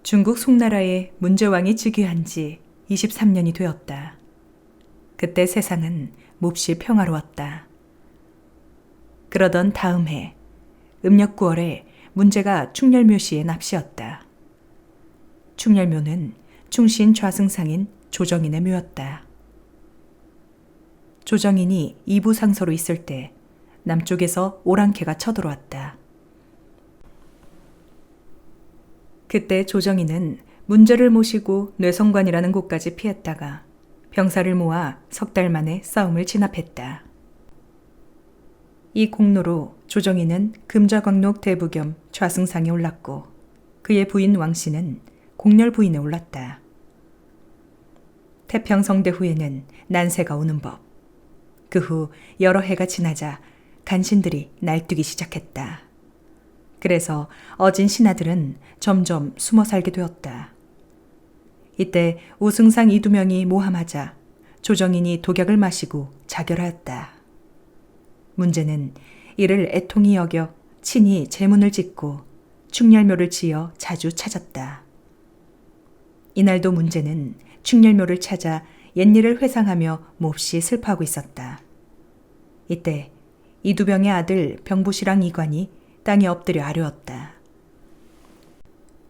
중국 송나라에 문제왕이 즉위한 지 23년이 되었다. 그때 세상은 몹시 평화로웠다. 그러던 다음 해 음력 9월에 문제가 충렬묘시에 납시였다. 충렬묘는 충신 좌승상인 조정인의 묘였다. 조정인이 이부상서로 있을 때 남쪽에서 오랑캐가 쳐들어왔다. 그때 조정인은 문제를 모시고 뇌성관이라는 곳까지 피했다가 병사를 모아 석 달 만에 싸움을 진압했다. 이 공로로 조정인은 금좌광록 대부 겸 좌승상에 올랐고 그의 부인 왕씨는 공렬 부인에 올랐다. 태평성대 후에는 난세가 오는 법. 그 후 여러 해가 지나자 간신들이 날뛰기 시작했다. 그래서 어진 신하들은 점점 숨어 살게 되었다. 이때 우승상 이두명이 모함하자 조정인이 독약을 마시고 자결하였다. 문제는 이를 애통히 여겨 친히 제문을 짓고 충렬묘를 지어 자주 찾았다. 이날도 문제는 충렬묘를 찾아 옛일을 회상하며 몹시 슬퍼하고 있었다. 이때 이두병의 아들 병부시랑 이관이 땅에 엎드려 아뢰었다.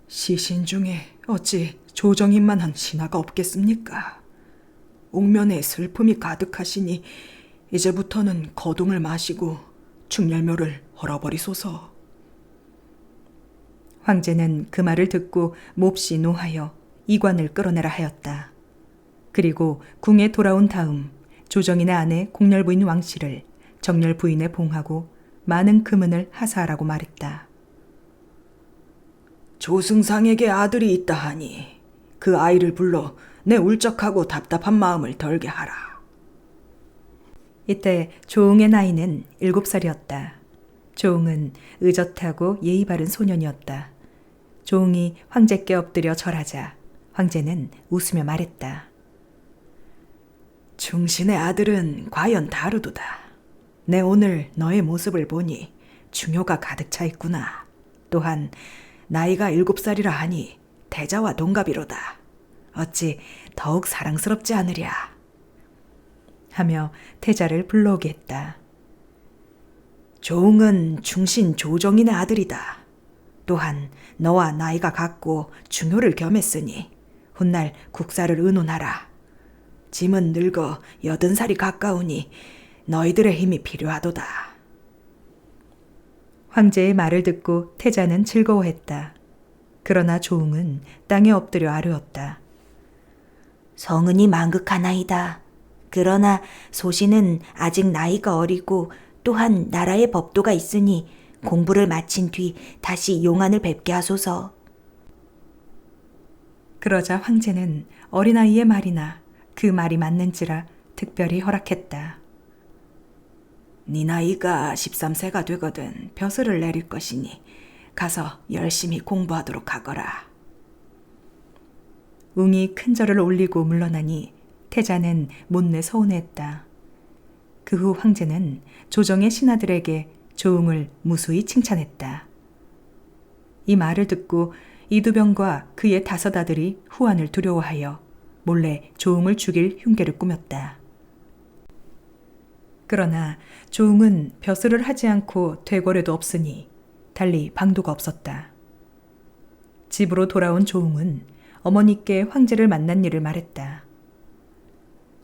시신 중에 어찌 조정인만한 신하가 없겠습니까? 옥면에 슬픔이 가득하시니 이제부터는 거동을 마시고 충렬묘를 헐어버리소서. 황제는 그 말을 듣고 몹시 노하여 이관을 끌어내라 하였다. 그리고 궁에 돌아온 다음 조정인의 아내 공렬부인 왕씨를 정렬부인에 봉하고 많은 금은을 하사하라고 말했다. 조승상에게 아들이 있다 하니 그 아이를 불러 내 울적하고 답답한 마음을 덜게 하라. 이때 조응의 나이는 7살이었다. 조응은 의젓하고 예의 바른 소년이었다. 조응이 황제께 엎드려 절하자 황제는 웃으며 말했다. 충신의 아들은 과연 다르도다. 내 오늘 너의 모습을 보니 중효가 가득 차 있구나. 또한 나이가 7살이라 하니 태자와 동갑이로다. 어찌 더욱 사랑스럽지 않으랴. 하며 태자를 불러오게 했다. 조응은 충신 조정인의 아들이다. 또한 너와 나이가 같고 중효를 겸했으니 훗날 국사를 의논하라. 짐은 늙어 80살이 가까우니 너희들의 힘이 필요하도다. 황제의 말을 듣고 태자는 즐거워했다. 그러나 조응은 땅에 엎드려 아뢰었다. 성은이 만극하나이다. 그러나 소신은 아직 나이가 어리고 또한 나라의 법도가 있으니 공부를 마친 뒤 다시 용안을 뵙게 하소서. 그러자 황제는 어린아이의 말이나 그 말이 맞는지라 특별히 허락했다. 네 나이가 13세가 되거든 벼슬을 내릴 것이니 가서 열심히 공부하도록 하거라. 웅이 큰 절을 올리고 물러나니 태자는 못내 서운했다. 그 후 황제는 조정의 신하들에게 조응을 무수히 칭찬했다. 이 말을 듣고 이두병과 그의 5 아들이 후한을 두려워하여 몰래 조응을 죽일 흉계를 꾸몄다. 그러나 조응은 벼슬을 하지 않고 되거래도 없으니 달리 방도가 없었다. 집으로 돌아온 조응은 어머니께 황제를 만난 일을 말했다.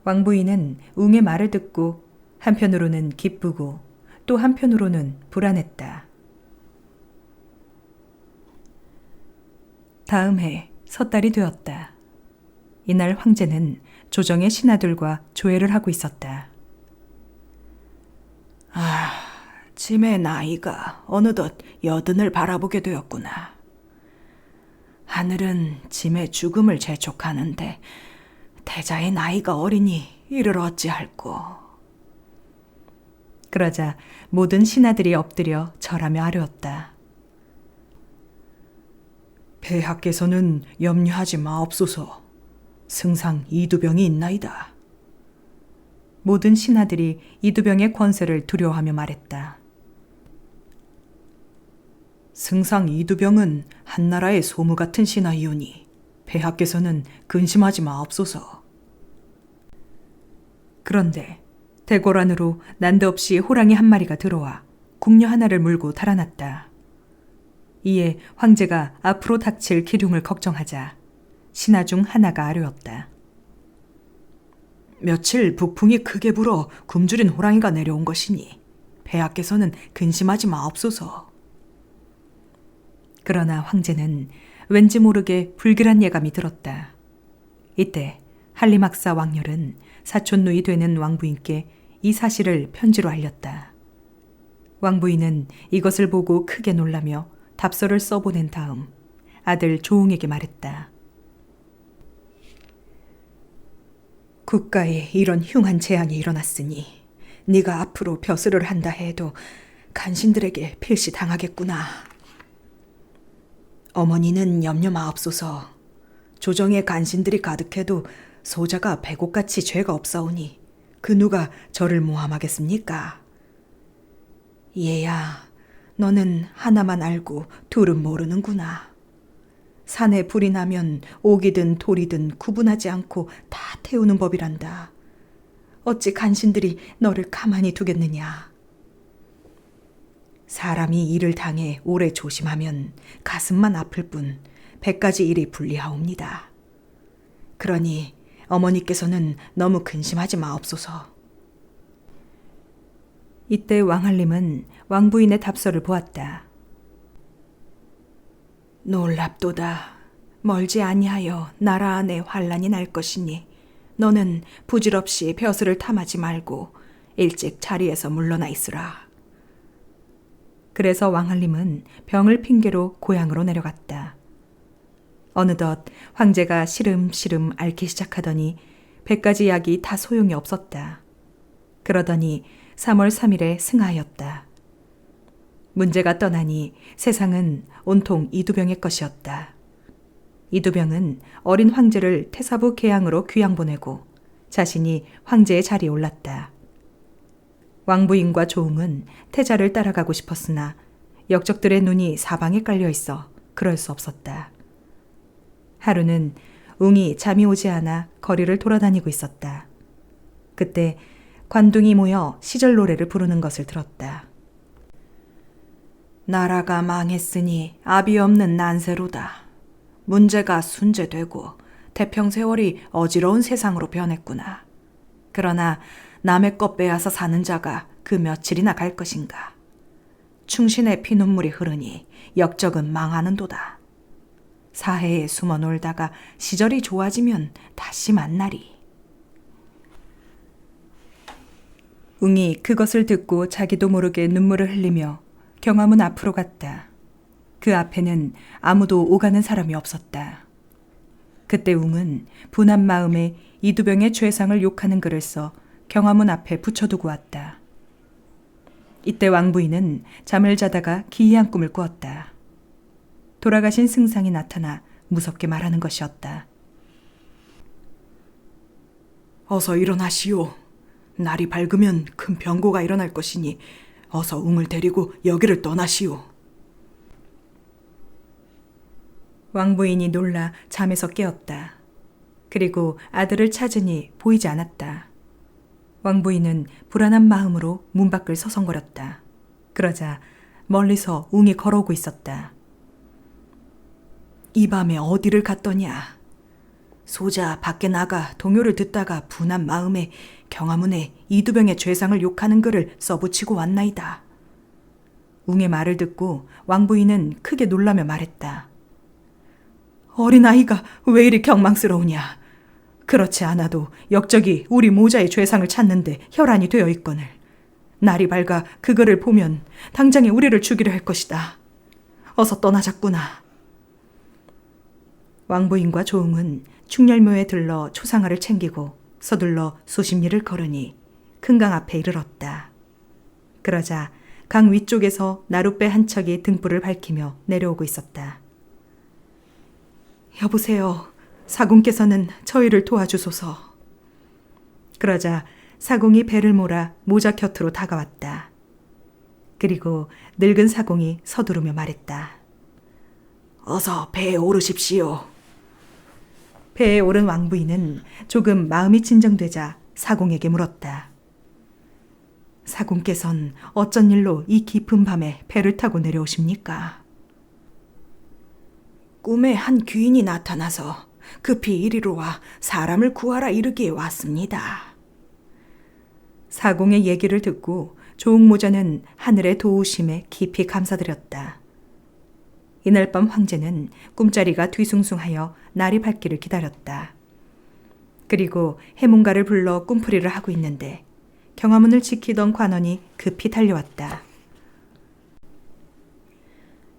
왕부인은 웅의 말을 듣고 한편으로는 기쁘고 또 한편으로는 불안했다. 다음 해 섣달이 되었다. 이날 황제는 조정의 신하들과 조회를 하고 있었다. 짐의 나이가 어느덧 80을 바라보게 되었구나. 하늘은 짐의 죽음을 재촉하는데 태자의 나이가 어리니 이를 어찌할꼬. 그러자 모든 신하들이 엎드려 절하며 아뢰었다. 폐하께서는 염려하지 마옵소서. 승상 이두병이 있나이다. 모든 신하들이 이두병의 권세를 두려워하며 말했다. 승상 이두병은 한나라의 소무 같은 신하이오니 폐하께서는 근심하지 마옵소서. 그런데 대궐 안으로 난데없이 호랑이 한 마리가 들어와 궁녀 하나를 물고 달아났다. 이에 황제가 앞으로 닥칠 기륭을 걱정하자 신하 중 하나가 아뢰었다. 며칠 북풍이 크게 불어 굶주린 호랑이가 내려온 것이니 폐하께서는 근심하지 마옵소서. 그러나 황제는 왠지 모르게 불길한 예감이 들었다. 이때 한리막사 왕열은 사촌 누이 되는 왕부인께 이 사실을 편지로 알렸다. 왕부인은 이것을 보고 크게 놀라며 답서를 써보낸 다음 아들 조응에게 말했다. 국가에 이런 흉한 재앙이 일어났으니 네가 앞으로 벼슬을 한다 해도 간신들에게 필시 당하겠구나. 어머니는 염려 마옵소서. 조정에 간신들이 가득해도 소자가 배곡같이 죄가 없사오니 그 누가 저를 모함하겠습니까? 얘야, 너는 하나만 알고 둘은 모르는구나. 산에 불이 나면 옥이든 돌이든 구분하지 않고 다 태우는 법이란다. 어찌 간신들이 너를 가만히 두겠느냐. 사람이 일을 당해 오래 조심하면 가슴만 아플 뿐 100가지 일이 불리하옵니다. 그러니 어머니께서는 너무 근심하지 마옵소서. 이때 왕한림은 왕부인의 답서를 보았다. 놀랍도다. 멀지 아니하여 나라 안에 환란이 날 것이니 너는 부질없이 벼슬을 탐하지 말고 일찍 자리에서 물러나 있으라. 그래서 왕한림은 병을 핑계로 고향으로 내려갔다. 어느덧 황제가 시름시름 앓기 시작하더니 100가지 약이 다 소용이 없었다. 그러더니 3월 3일에 승하였다. 문제가 떠나니 세상은 온통 이두병의 것이었다. 이두병은 어린 황제를 태사부 계양으로 귀양 보내고 자신이 황제의 자리에 올랐다. 왕부인과 조응은 태자를 따라가고 싶었으나 역적들의 눈이 사방에 깔려 있어 그럴 수 없었다. 하루는 웅이 잠이 오지 않아 거리를 돌아다니고 있었다. 그때 관둥이 모여 시절 노래를 부르는 것을 들었다. 나라가 망했으니 압이 없는 난세로다. 문제가 순제되고 태평세월이 어지러운 세상으로 변했구나. 그러나 남의 것 빼앗아 사는 자가 그 며칠이나 갈 것인가. 충신의 피눈물이 흐르니 역적은 망하는도다. 사해에 숨어 놀다가 시절이 좋아지면 다시 만나리. 웅이 그것을 듣고 자기도 모르게 눈물을 흘리며 경화문 앞으로 갔다. 그 앞에는 아무도 오가는 사람이 없었다. 그때 웅은 분한 마음에 이두병의 죄상을 욕하는 글을 써 경화문 앞에 붙여두고 왔다. 이때 왕부인은 잠을 자다가 기이한 꿈을 꾸었다. 돌아가신 승상이 나타나 무섭게 말하는 것이었다. 어서 일어나시오. 날이 밝으면 큰 병고가 일어날 것이니 어서 웅을 데리고 여기를 떠나시오. 왕부인이 놀라 잠에서 깨었다. 그리고 아들을 찾으니 보이지 않았다. 왕부인은 불안한 마음으로 문 밖을 서성거렸다. 그러자 멀리서 웅이 걸어오고 있었다. 이 밤에 어디를 갔더냐? 소자 밖에 나가 동요를 듣다가 분한 마음에 경화문에 이두병의 죄상을 욕하는 글을 써붙이고 왔나이다. 웅의 말을 듣고 왕부인은 크게 놀라며 말했다. 어린아이가 왜 이리 경망스러우냐? 그렇지 않아도 역적이 우리 모자의 죄상을 찾는데 혈안이 되어 있거늘 날이 밝아 그 글을 보면 당장에 우리를 죽이려 할 것이다. 어서 떠나자꾸나. 왕부인과 조응은 충렬묘에 들러 초상화를 챙기고 서둘러 수십 리를 걸으니 큰 강 앞에 이르렀다. 그러자 강 위쪽에서 나룻배 한 척이 등불을 밝히며 내려오고 있었다. 여보세요. 사공께서는 저희를 도와주소서. 그러자 사공이 배를 몰아 모자 곁으로 다가왔다. 그리고 늙은 사공이 서두르며 말했다. 어서 배에 오르십시오. 배에 오른 왕부인은 조금 마음이 진정되자 사공에게 물었다. 사공께선 어쩐 일로 이 깊은 밤에 배를 타고 내려오십니까? 꿈에 한 귀인이 나타나서 급히 이리로 와 사람을 구하라 이르기에 왔습니다. 사공의 얘기를 듣고 조옥모자는 하늘의 도우심에 깊이 감사드렸다. 이날 밤 황제는 꿈자리가 뒤숭숭하여 날이 밝기를 기다렸다. 그리고 해문가를 불러 꿈풀이를 하고 있는데 경화문을 지키던 관원이 급히 달려왔다.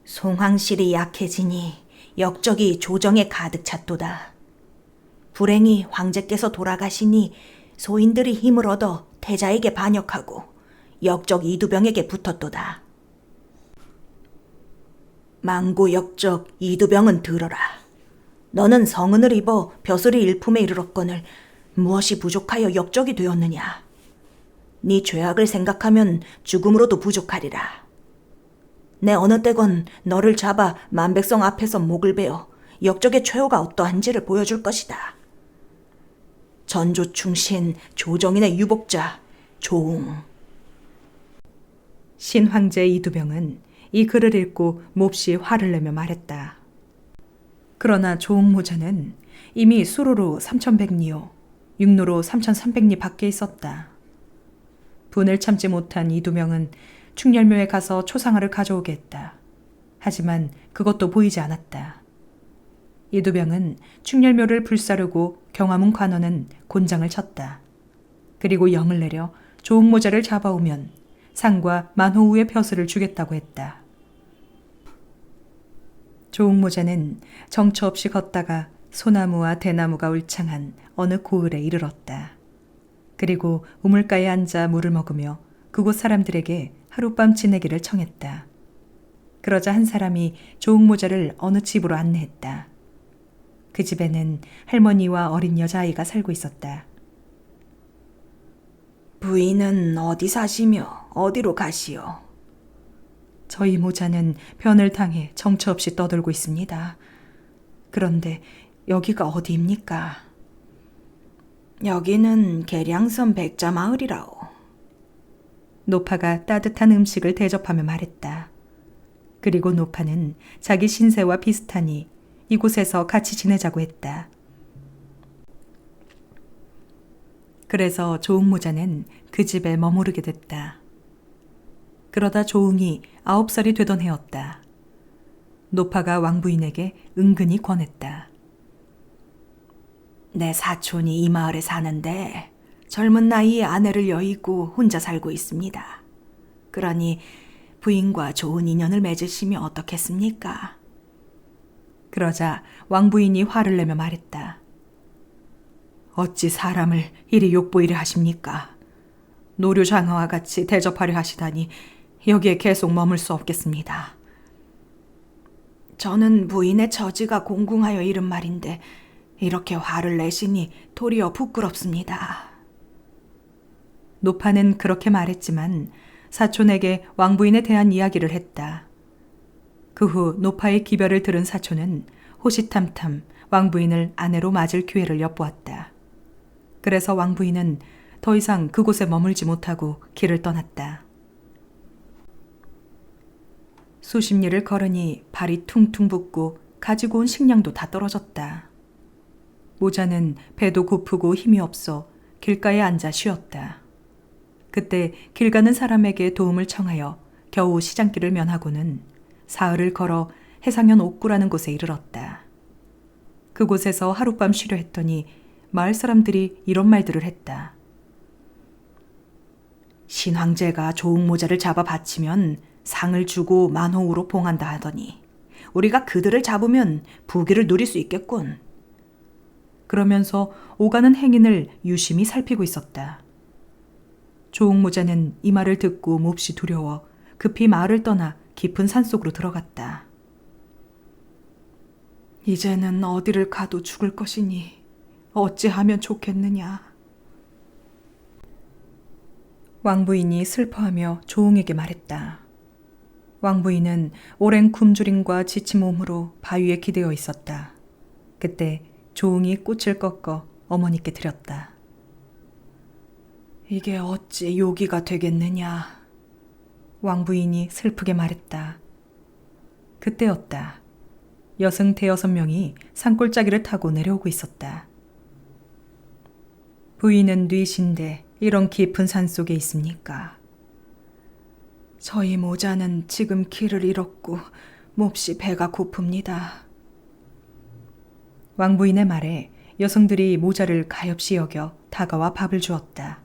송황실이 약해지니 역적이 조정에 가득 찼도다. 불행히 황제께서 돌아가시니 소인들이 힘을 얻어 태자에게 반역하고 역적 이두병에게 붙었도다. 망고 역적 이두병은 들어라. 너는 성은을 입어 벼슬이 일품에 이르렀거늘 무엇이 부족하여 역적이 되었느냐. 네 죄악을 생각하면 죽음으로도 부족하리라. 내 어느 때건 너를 잡아 만백성 앞에서 목을 베어 역적의 최후가 어떠한지를 보여줄 것이다. 전조충신 조정인의 유복자 조웅. 신황제 이두병은 이 글을 읽고 몹시 화를 내며 말했다. 그러나 조옥모자는 이미 수로로 3100리요, 육로로 3300리 밖에 있었다. 분을 참지 못한 이두명은 충렬묘에 가서 초상화를 가져오게 했다. 하지만 그것도 보이지 않았다. 이두병은 충렬묘를 불사르고 경화문 관원은 곤장을 쳤다. 그리고 영을 내려 조옥모자를 잡아오면 상과 만호우의 벼슬을 주겠다고 했다. 조옥모자는 정처 없이 걷다가 소나무와 대나무가 울창한 어느 고을에 이르렀다. 그리고 우물가에 앉아 물을 먹으며 그곳 사람들에게 하룻밤 지내기를 청했다. 그러자 한 사람이 조옥모자를 어느 집으로 안내했다. 그 집에는 할머니와 어린 여자아이가 살고 있었다. 부인은 어디 사시며 어디로 가시오? 저희 모자는 변을 당해 정처 없이 떠돌고 있습니다. 그런데 여기가 어디입니까? 여기는 계량섬 백자마을이라오. 노파가 따뜻한 음식을 대접하며 말했다. 그리고 노파는 자기 신세와 비슷하니 이곳에서 같이 지내자고 했다. 그래서 조웅모자는 그 집에 머무르게 됐다. 그러다 조웅이 9살이 되던 해였다. 노파가 왕부인에게 은근히 권했다. 내 사촌이 이 마을에 사는데 젊은 나이에 아내를 여의고 혼자 살고 있습니다. 그러니 부인과 좋은 인연을 맺으시면 어떻겠습니까? 그러자 왕부인이 화를 내며 말했다. 어찌 사람을 이리 욕보이려 하십니까? 노류장어와 같이 대접하려 하시다니 여기에 계속 머물 수 없겠습니다. 저는 부인의 처지가 공궁하여 이른 말인데 이렇게 화를 내시니 도리어 부끄럽습니다. 노파는 그렇게 말했지만 사촌에게 왕부인에 대한 이야기를 했다. 그 후 노파의 기별을 들은 사촌은 호시탐탐 왕부인을 아내로 맞을 기회를 엿보았다. 그래서 왕부인은 더 이상 그곳에 머물지 못하고 길을 떠났다. 수십 리를 걸으니 발이 퉁퉁 붓고 가지고 온 식량도 다 떨어졌다. 모자는 배도 고프고 힘이 없어 길가에 앉아 쉬었다. 그때 길 가는 사람에게 도움을 청하여 겨우 시장길을 면하고는 사흘을 걸어 해상현 옥구라는 곳에 이르렀다. 그곳에서 하룻밤 쉬려 했더니 마을 사람들이 이런 말들을 했다. 신황제가 조웅모자를 잡아 바치면 상을 주고 만호우로 봉한다 하더니 우리가 그들을 잡으면 부귀를 누릴 수 있겠군. 그러면서 오가는 행인을 유심히 살피고 있었다. 조웅모자는 이 말을 듣고 몹시 두려워 급히 마을을 떠나 깊은 산속으로 들어갔다. 이제는 어디를 가도 죽을 것이니 어찌하면 좋겠느냐. 왕부인이 슬퍼하며 조웅에게 말했다. 왕부인은 오랜 굶주림과 지친 몸으로 바위에 기대어 있었다. 그때 조응이 꽃을 꺾어 어머니께 드렸다. 이게 어찌 요기가 되겠느냐. 왕부인이 슬프게 말했다. 그때였다. 여성 대여섯 명이 산골짜기를 타고 내려오고 있었다. 부인은 뉘신데 이런 깊은 산 속에 있습니까? 저희 모자는 지금 길을 잃었고 몹시 배가 고픕니다. 왕부인의 말에 여성들이 모자를 가엾이 여겨 다가와 밥을 주었다.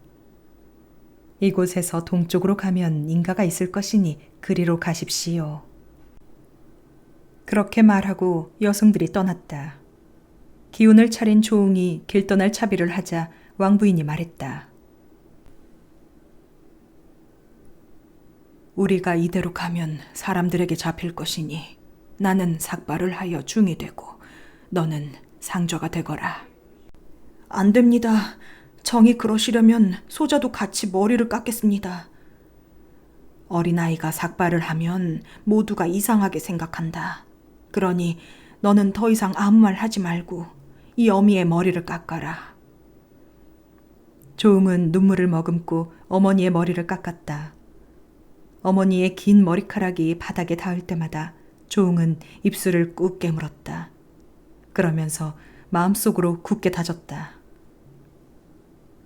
이곳에서 동쪽으로 가면 인가가 있을 것이니 그리로 가십시오. 그렇게 말하고 여성들이 떠났다. 기운을 차린 조응이 길 떠날 차비를 하자 왕부인이 말했다. 우리가 이대로 가면 사람들에게 잡힐 것이니 나는 삭발을 하여 중이 되고 너는 상좌가 되거라. 안 됩니다. 정이 그러시려면 소자도 같이 머리를 깎겠습니다. 어린아이가 삭발을 하면 모두가 이상하게 생각한다. 그러니 너는 더 이상 아무 말 하지 말고 이 어미의 머리를 깎아라. 조응은 눈물을 머금고 어머니의 머리를 깎았다. 어머니의 긴 머리카락이 바닥에 닿을 때마다 조응은 입술을 꾹 깨물었다. 그러면서 마음속으로 굳게 다졌다.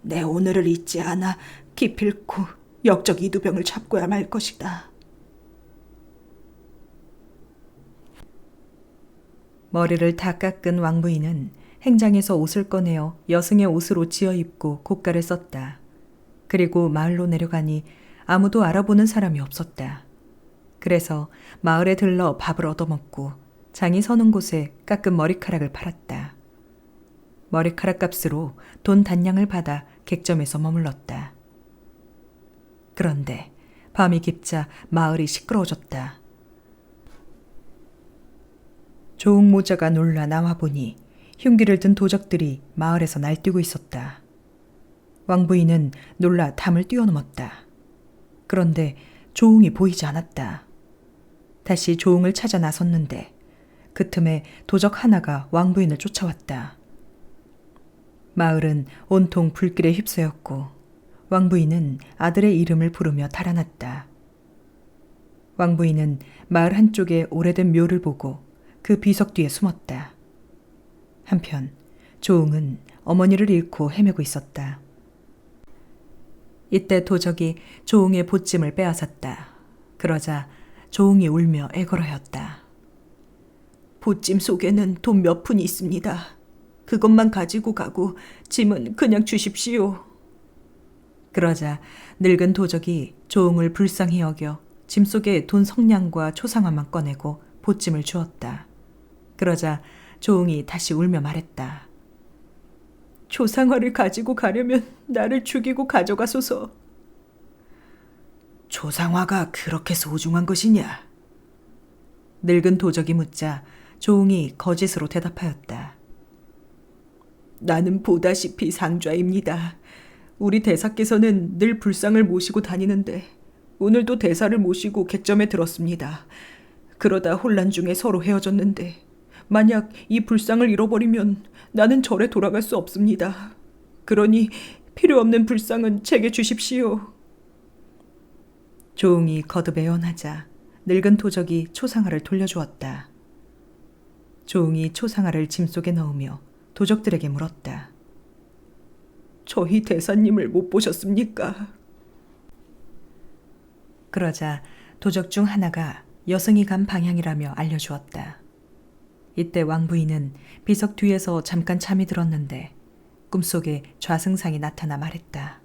내 오늘을 잊지 않아 기필코 역적 이두병을 잡고야 말 것이다. 머리를 다 깎은 왕부인은 행장에서 옷을 꺼내어 여승의 옷으로 지어 입고 고가를 썼다. 그리고 마을로 내려가니 아무도 알아보는 사람이 없었다. 그래서 마을에 들러 밥을 얻어먹고 장이 서는 곳에 깎은 머리카락을 팔았다. 머리카락 값으로 돈 단량을 받아 객점에서 머물렀다. 그런데 밤이 깊자 마을이 시끄러워졌다. 조응 모자가 놀라 나와보니 흉기를 든 도적들이 마을에서 날뛰고 있었다. 왕부인은 놀라 담을 뛰어넘었다. 그런데 조응이 보이지 않았다. 다시 조응을 찾아 나섰는데 그 틈에 도적 하나가 왕부인을 쫓아왔다. 마을은 온통 불길에 휩싸였고 왕부인은 아들의 이름을 부르며 달아났다. 왕부인은 마을 한쪽에 오래된 묘를 보고 그 비석 뒤에 숨었다. 한편 조응은 어머니를 잃고 헤매고 있었다. 이때 도적이 조응의 보찜을 빼앗았다. 그러자 조응이 울며 애걸하였다. 보찜 속에는 돈 몇 푼이 있습니다. 그것만 가지고 가고 짐은 그냥 주십시오. 그러자 늙은 도적이 조응을 불쌍히 여겨 짐 속에 돈 성냥과 초상화만 꺼내고 보찜을 주었다. 그러자 조응이 다시 울며 말했다. 초상화를 가지고 가려면 나를 죽이고 가져가소서. 초상화가 그렇게 소중한 것이냐? 늙은 도적이 묻자 조응이 거짓으로 대답하였다. 나는 보다시피 상좌입니다. 우리 대사께서는 늘 불상을 모시고 다니는데 오늘도 대사를 모시고 객점에 들었습니다. 그러다 혼란 중에 서로 헤어졌는데 만약 이 불상을 잃어버리면 나는 절에 돌아갈 수 없습니다. 그러니 필요 없는 불상은 제게 주십시오. 조응이 거듭 애원하자 늙은 도적이 초상화를 돌려주었다. 조응이 초상화를 짐 속에 넣으며 도적들에게 물었다. 저희 대사님을 못 보셨습니까? 그러자 도적 중 하나가 여성이 간 방향이라며 알려주었다. 이때 왕부인은 비석 뒤에서 잠깐 잠이 들었는데 꿈속에 좌승상이 나타나 말했다.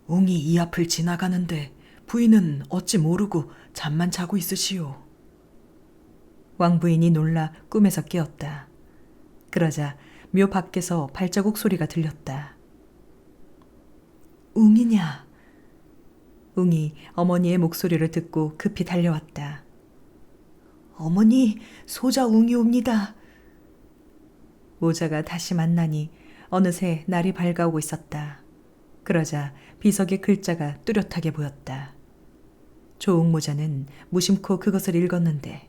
웅이 이 앞을 지나가는데 부인은 어찌 모르고 잠만 자고 있으시오. 왕부인이 놀라 꿈에서 깨었다. 그러자 묘 밖에서 발자국 소리가 들렸다. 웅이냐? 웅이 어머니의 목소리를 듣고 급히 달려왔다. 어머니, 소자 웅이 옵니다. 모자가 다시 만나니 어느새 날이 밝아오고 있었다. 그러자 비석의 글자가 뚜렷하게 보였다. 조옥모자는 무심코 그것을 읽었는데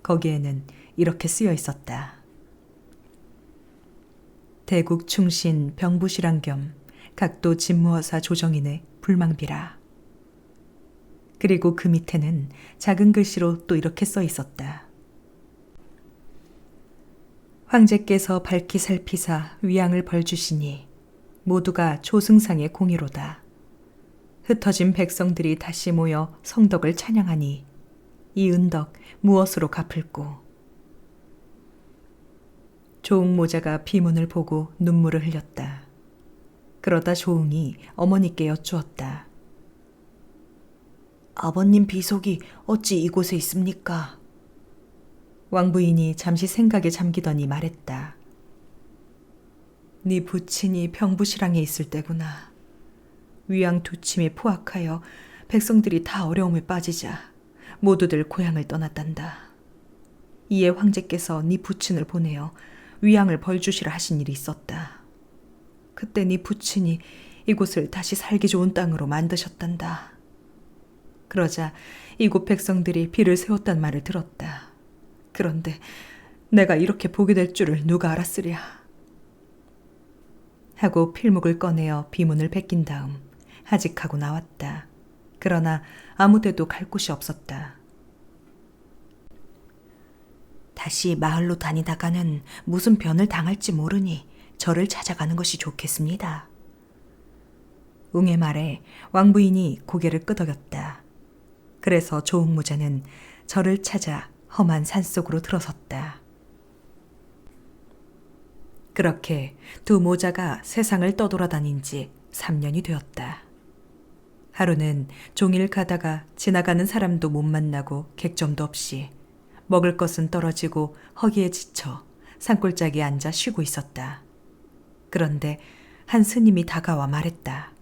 거기에는 이렇게 쓰여 있었다. 대국 충신 병부실랑 겸 각도 집무허사 조정인의 불망비라. 그리고 그 밑에는 작은 글씨로 또 이렇게 써 있었다. 황제께서 밝히 살피사 위양을 벌주시니 모두가 조승상의 공의로다. 흩어진 백성들이 다시 모여 성덕을 찬양하니 이 은덕 무엇으로 갚을꼬. 조응모자가 비문을 보고 눈물을 흘렸다. 그러다 조응이 어머니께 여쭈었다. 아버님 비속이 어찌 이곳에 있습니까? 왕부인이 잠시 생각에 잠기더니 말했다. 네 부친이 병부실랑에 있을 때구나. 위양 두침이 포악하여 백성들이 다 어려움에 빠지자 모두들 고향을 떠났단다. 이에 황제께서 네 부친을 보내어 위양을 벌주시라 하신 일이 있었다. 그때 네 부친이 이곳을 다시 살기 좋은 땅으로 만드셨단다. 그러자 이곳 백성들이 비를 세웠단 말을 들었다. 그런데 내가 이렇게 보게 될 줄을 누가 알았으랴. 하고 필묵을 꺼내어 비문을 베낀 다음 하직하고 나왔다. 그러나 아무 데도 갈 곳이 없었다. 다시 마을로 다니다가는 무슨 변을 당할지 모르니 저를 찾아가는 것이 좋겠습니다. 웅의 말에 왕부인이 고개를 끄덕였다. 그래서 조응모자는 저를 찾아 험한 산속으로 들어섰다. 그렇게 두 모자가 세상을 떠돌아다닌 지 3년이 되었다. 하루는 종일 가다가 지나가는 사람도 못 만나고 객점도 없이 먹을 것은 떨어지고 허기에 지쳐 산골짜기에 앉아 쉬고 있었다. 그런데 한 스님이 다가와 말했다.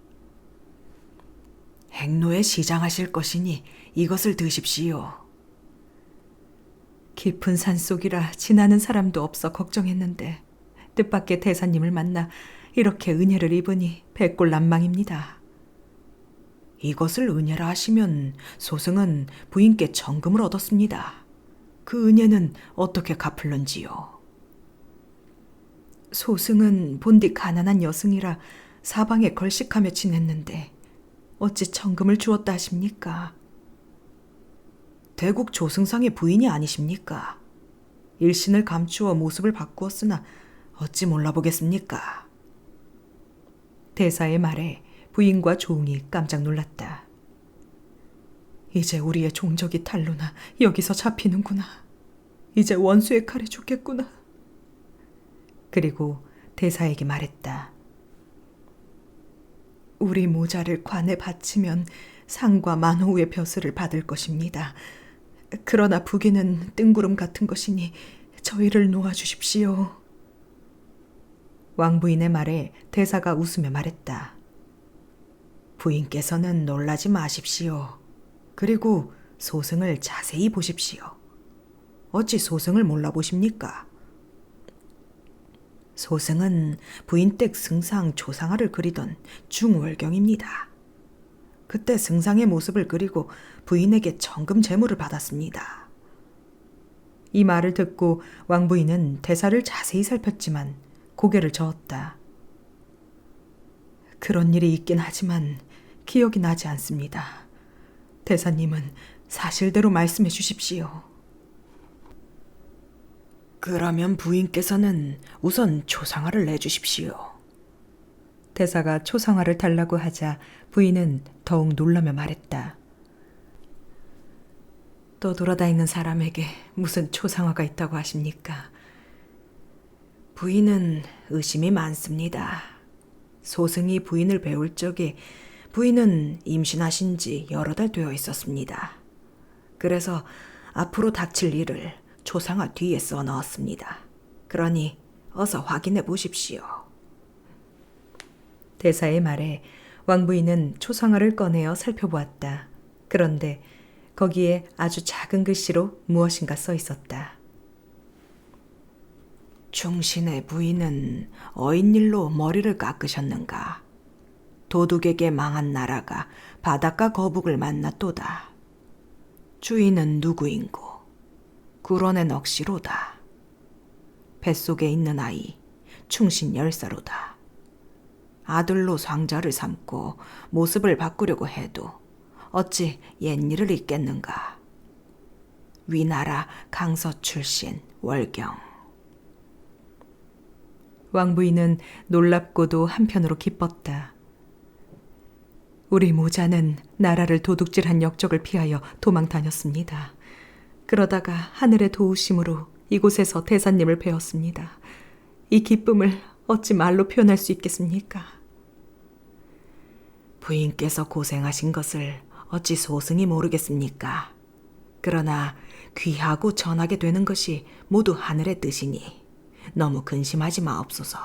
행로에 시장하실 것이니 이것을 드십시오. 깊은 산속이라 지나는 사람도 없어 걱정했는데 뜻밖의 대사님을 만나 이렇게 은혜를 입으니 백골난망입니다. 이것을 은혜라 하시면 소승은 부인께 정금을 얻었습니다. 그 은혜는 어떻게 갚을런지요? 소승은 본디 가난한 여승이라 사방에 걸식하며 지냈는데 어찌 정금을 주었다 하십니까? 대국 조승상의 부인이 아니십니까? 일신을 감추어 모습을 바꾸었으나 어찌 몰라보겠습니까? 대사의 말에 부인과 조응이 깜짝 놀랐다. 이제 우리의 종적이 탄로나 여기서 잡히는구나. 이제 원수의 칼에 죽겠구나. 그리고 대사에게 말했다. 우리 모자를 관에 바치면 상과 만호의 벼슬을 받을 것입니다. 그러나 부귀는 뜬구름 같은 것이니 저희를 놓아주십시오. 왕부인의 말에 대사가 웃으며 말했다. 부인께서는 놀라지 마십시오. 그리고 소승을 자세히 보십시오. 어찌 소승을 몰라보십니까? 소승은 부인댁 승상 조상아를 그리던 중월경입니다. 그때 승상의 모습을 그리고 부인에게 정금 제물을 받았습니다. 이 말을 듣고 왕부인은 대사를 자세히 살폈지만 고개를 저었다. 그런 일이 있긴 하지만 기억이 나지 않습니다. 대사님은 사실대로 말씀해 주십시오. 그러면 부인께서는 우선 초상화를 내주십시오. 대사가 초상화를 달라고 하자 부인은 더욱 놀라며 말했다. 떠돌아다니는 사람에게 무슨 초상화가 있다고 하십니까? 부인은 의심이 많습니다. 소승이 부인을 배울 적에 부인은 임신하신 지 여러 달 되어 있었습니다. 그래서 앞으로 닥칠 일을 초상화 뒤에 써 넣었습니다. 그러니 어서 확인해 보십시오. 대사의 말에 왕부인은 초상화를 꺼내어 살펴보았다. 그런데 거기에 아주 작은 글씨로 무엇인가 써 있었다. 충신의 부인은 어인일로 머리를 깎으셨는가? 도둑에게 망한 나라가 바닷가 거북을 만났도다. 주인은 누구인고? 구런의 넋이로다. 뱃속에 있는 아이 충신 10사로다. 아들로 상자를 삼고 모습을 바꾸려고 해도 어찌 옛일을 잊겠는가. 위나라 강서 출신 월경. 왕부인은 놀랍고도 한편으로 기뻤다. 우리 모자는 나라를 도둑질한 역적을 피하여 도망 다녔습니다. 그러다가 하늘의 도우심으로 이곳에서 대사님을 배웠습니다. 이 기쁨을 어찌 말로 표현할 수 있겠습니까? 부인께서 고생하신 것을 어찌 소승이 모르겠습니까? 그러나 귀하고 전하게 되는 것이 모두 하늘의 뜻이니 너무 근심하지 마옵소서.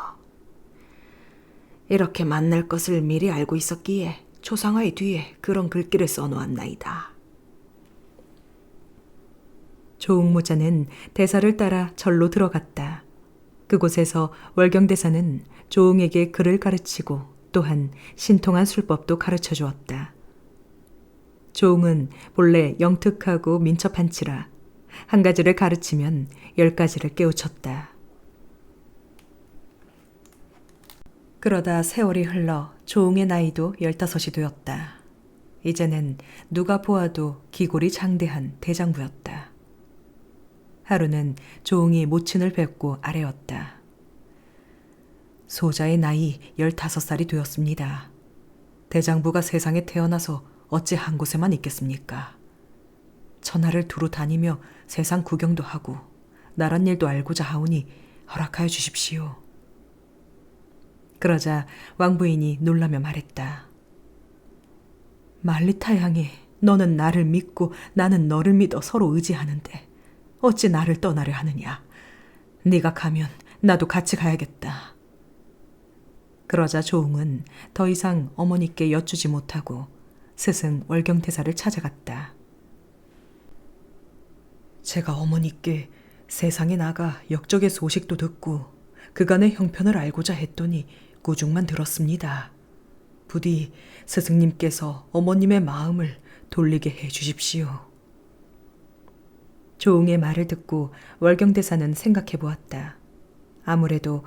이렇게 만날 것을 미리 알고 있었기에 초상화의 뒤에 그런 글귀를 써놓았나이다. 조응모자는 대사를 따라 절로 들어갔다. 그곳에서 월경대사는 조응에게 글을 가르치고 또한 신통한 술법도 가르쳐 주었다. 조응은 본래 영특하고 민첩한 치라 한 가지를 가르치면 10가지를 깨우쳤다. 그러다 세월이 흘러 조응의 나이도 15이 되었다. 이제는 누가 보아도 기골이 장대한 대장부였다. 하루는 조응이 모친을 뵙고 아뢰었다. 소자의 나이 15살이 되었습니다. 대장부가 세상에 태어나서 어찌 한 곳에만 있겠습니까? 천하를 두루 다니며 세상 구경도 하고 나란 일도 알고자 하오니 허락하여 주십시오. 그러자 왕부인이 놀라며 말했다. 말리타 양이 너는 나를 믿고 나는 너를 믿어 서로 의지하는데 어찌 나를 떠나려 하느냐. 네가 가면 나도 같이 가야겠다. 그러자 조응은 더 이상 어머니께 여쭈지 못하고 스승 월경대사를 찾아갔다. 제가 어머니께 세상에 나가 역적의 소식도 듣고 그간의 형편을 알고자 했더니 꾸중만 들었습니다. 부디 스승님께서 어머님의 마음을 돌리게 해 주십시오. 조응의 말을 듣고 월경대사는 생각해 보았다. 아무래도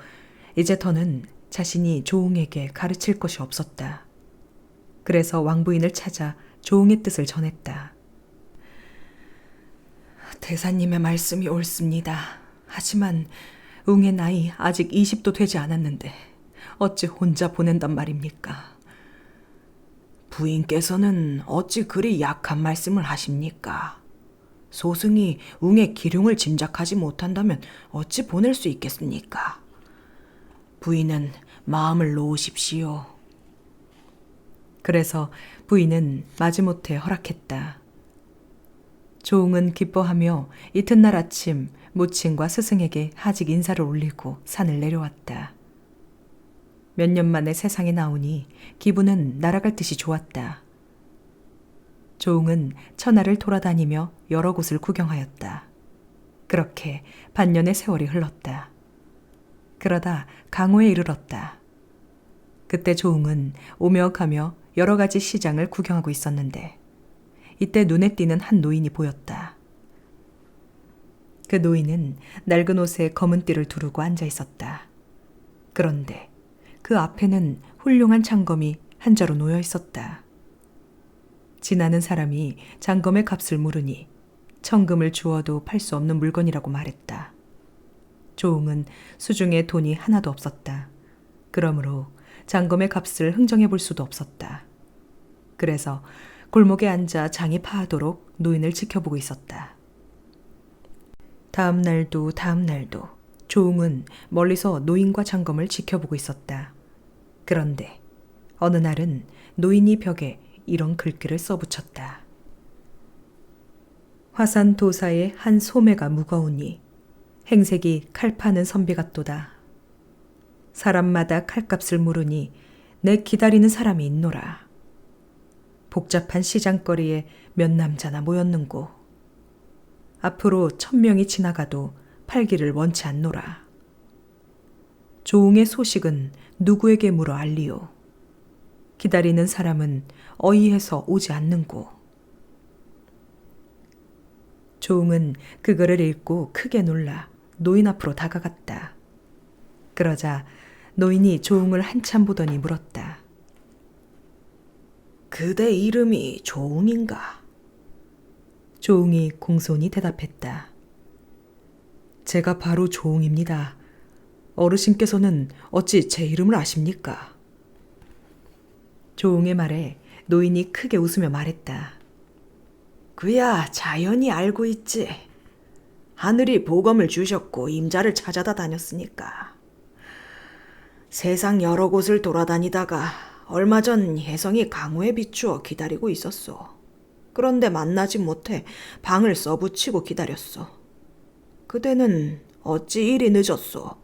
이제 더는 자신이 조응에게 가르칠 것이 없었다. 그래서 왕부인을 찾아 조응의 뜻을 전했다. 대사님의 말씀이 옳습니다. 하지만 웅의 나이 아직 20도 되지 않았는데 어찌 혼자 보낸단 말입니까? 부인께서는 어찌 그리 약한 말씀을 하십니까? 소승이 웅의 기륭을 짐작하지 못한다면 어찌 보낼 수 있겠습니까? 부인은 마음을 놓으십시오. 그래서 부인은 마지못해 허락했다. 조응은 기뻐하며 이튿날 아침 모친과 스승에게 하직 인사를 올리고 산을 내려왔다. 몇 년 만에 세상에 나오니 기분은 날아갈 듯이 좋았다. 조응은 천하를 돌아다니며 여러 곳을 구경하였다. 그렇게 반년의 세월이 흘렀다. 그러다 강호에 이르렀다. 그때 조응은 오며 가며 여러 가지 시장을 구경하고 있었는데 이때 눈에 띄는 한 노인이 보였다. 그 노인은 낡은 옷에 검은 띠를 두르고 앉아 있었다. 그런데 그 앞에는 훌륭한 장검이 한 자루 놓여 있었다. 지나는 사람이 장검의 값을 물으니 천금을 주어도 팔 수 없는 물건이라고 말했다. 조응은 수중에 돈이 하나도 없었다. 그러므로 장검의 값을 흥정해 볼 수도 없었다. 그래서 골목에 앉아 장이 파하도록 노인을 지켜보고 있었다. 다음 날도 조응은 멀리서 노인과 장검을 지켜보고 있었다. 그런데 어느 날은 노인이 벽에 이런 글귀를 써붙였다. 화산 도사의 한 소매가 무거우니 행색이 칼 파는 선비 같도다. 사람마다 칼값을 물으니 내 기다리는 사람이 있노라. 복잡한 시장거리에 몇 남자나 모였는고 앞으로 1000명이 지나가도 팔기를 원치 않노라. 조응의 소식은 누구에게 물어 알리오. 기다리는 사람은 어이해서 오지 않는고. 조웅은 그거를 읽고 크게 놀라 노인 앞으로 다가갔다. 그러자 노인이 조웅을 한참 보더니 물었다. 그대 이름이 조웅인가? 조웅이 공손히 대답했다. 제가 바로 조웅입니다. 어르신께서는 어찌 제 이름을 아십니까? 조웅의 말에 노인이 크게 웃으며 말했다. 그야 자연히 알고 있지. 하늘이 복음을 주셨고 임자를 찾아다 다녔으니까. 세상 여러 곳을 돌아다니다가 얼마 전 혜성이 강우에 비추어 기다리고 있었소. 그런데 만나지 못해 방을 써붙이고 기다렸소. 그대는 어찌 이리 늦었소?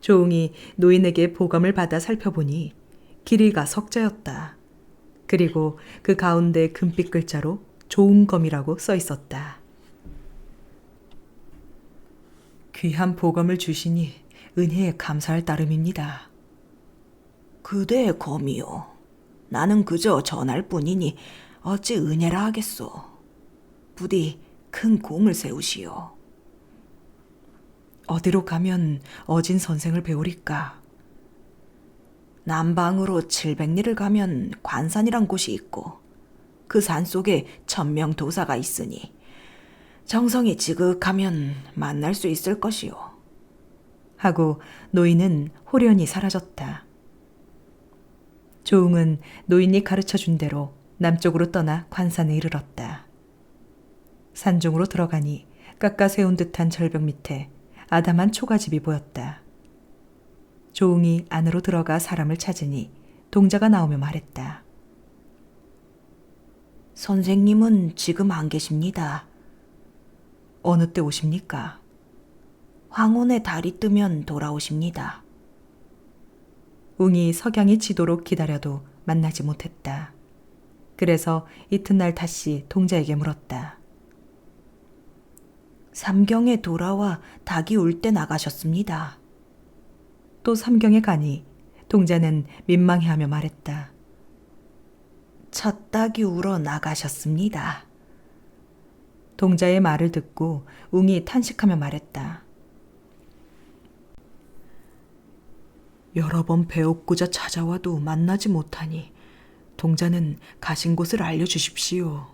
조웅이 노인에게 보감을 받아 살펴보니 길이가 석자였다. 그리고 그 가운데 금빛 글자로 조웅검이라고 써 있었다. 귀한 보감을 주시니 은혜에 감사할 따름입니다. 그대의 검이요. 나는 그저 전할 뿐이니 어찌 은혜라 하겠소. 부디 큰 공을 세우시오. 어디로 가면 어진 선생을 배우리까? 남방으로 700리를 가면 관산이란 곳이 있고 그 산속에 천명도사가 있으니 정성이 지극하면 만날 수 있을 것이오. 하고 노인은 호련히 사라졌다. 조웅은 노인이 가르쳐준 대로 남쪽으로 떠나 관산에 이르렀다. 산중으로 들어가니 깎아 세운 듯한 절벽 밑에 아담한 초가집이 보였다. 조웅이 안으로 들어가 사람을 찾으니 동자가 나오며 말했다. 선생님은 지금 안 계십니다. 어느 때 오십니까? 황혼의 달이 뜨면 돌아오십니다. 웅이 석양이 지도록 기다려도 만나지 못했다. 그래서 이튿날 다시 동자에게 물었다. 삼경에 돌아와 닭이 울 때 나가셨습니다. 또 삼경에 가니 동자는 민망해하며 말했다. 첫 닭이 울어 나가셨습니다. 동자의 말을 듣고 웅이 탄식하며 말했다. 여러 번 배웠고자 찾아와도 만나지 못하니 동자는 가신 곳을 알려주십시오.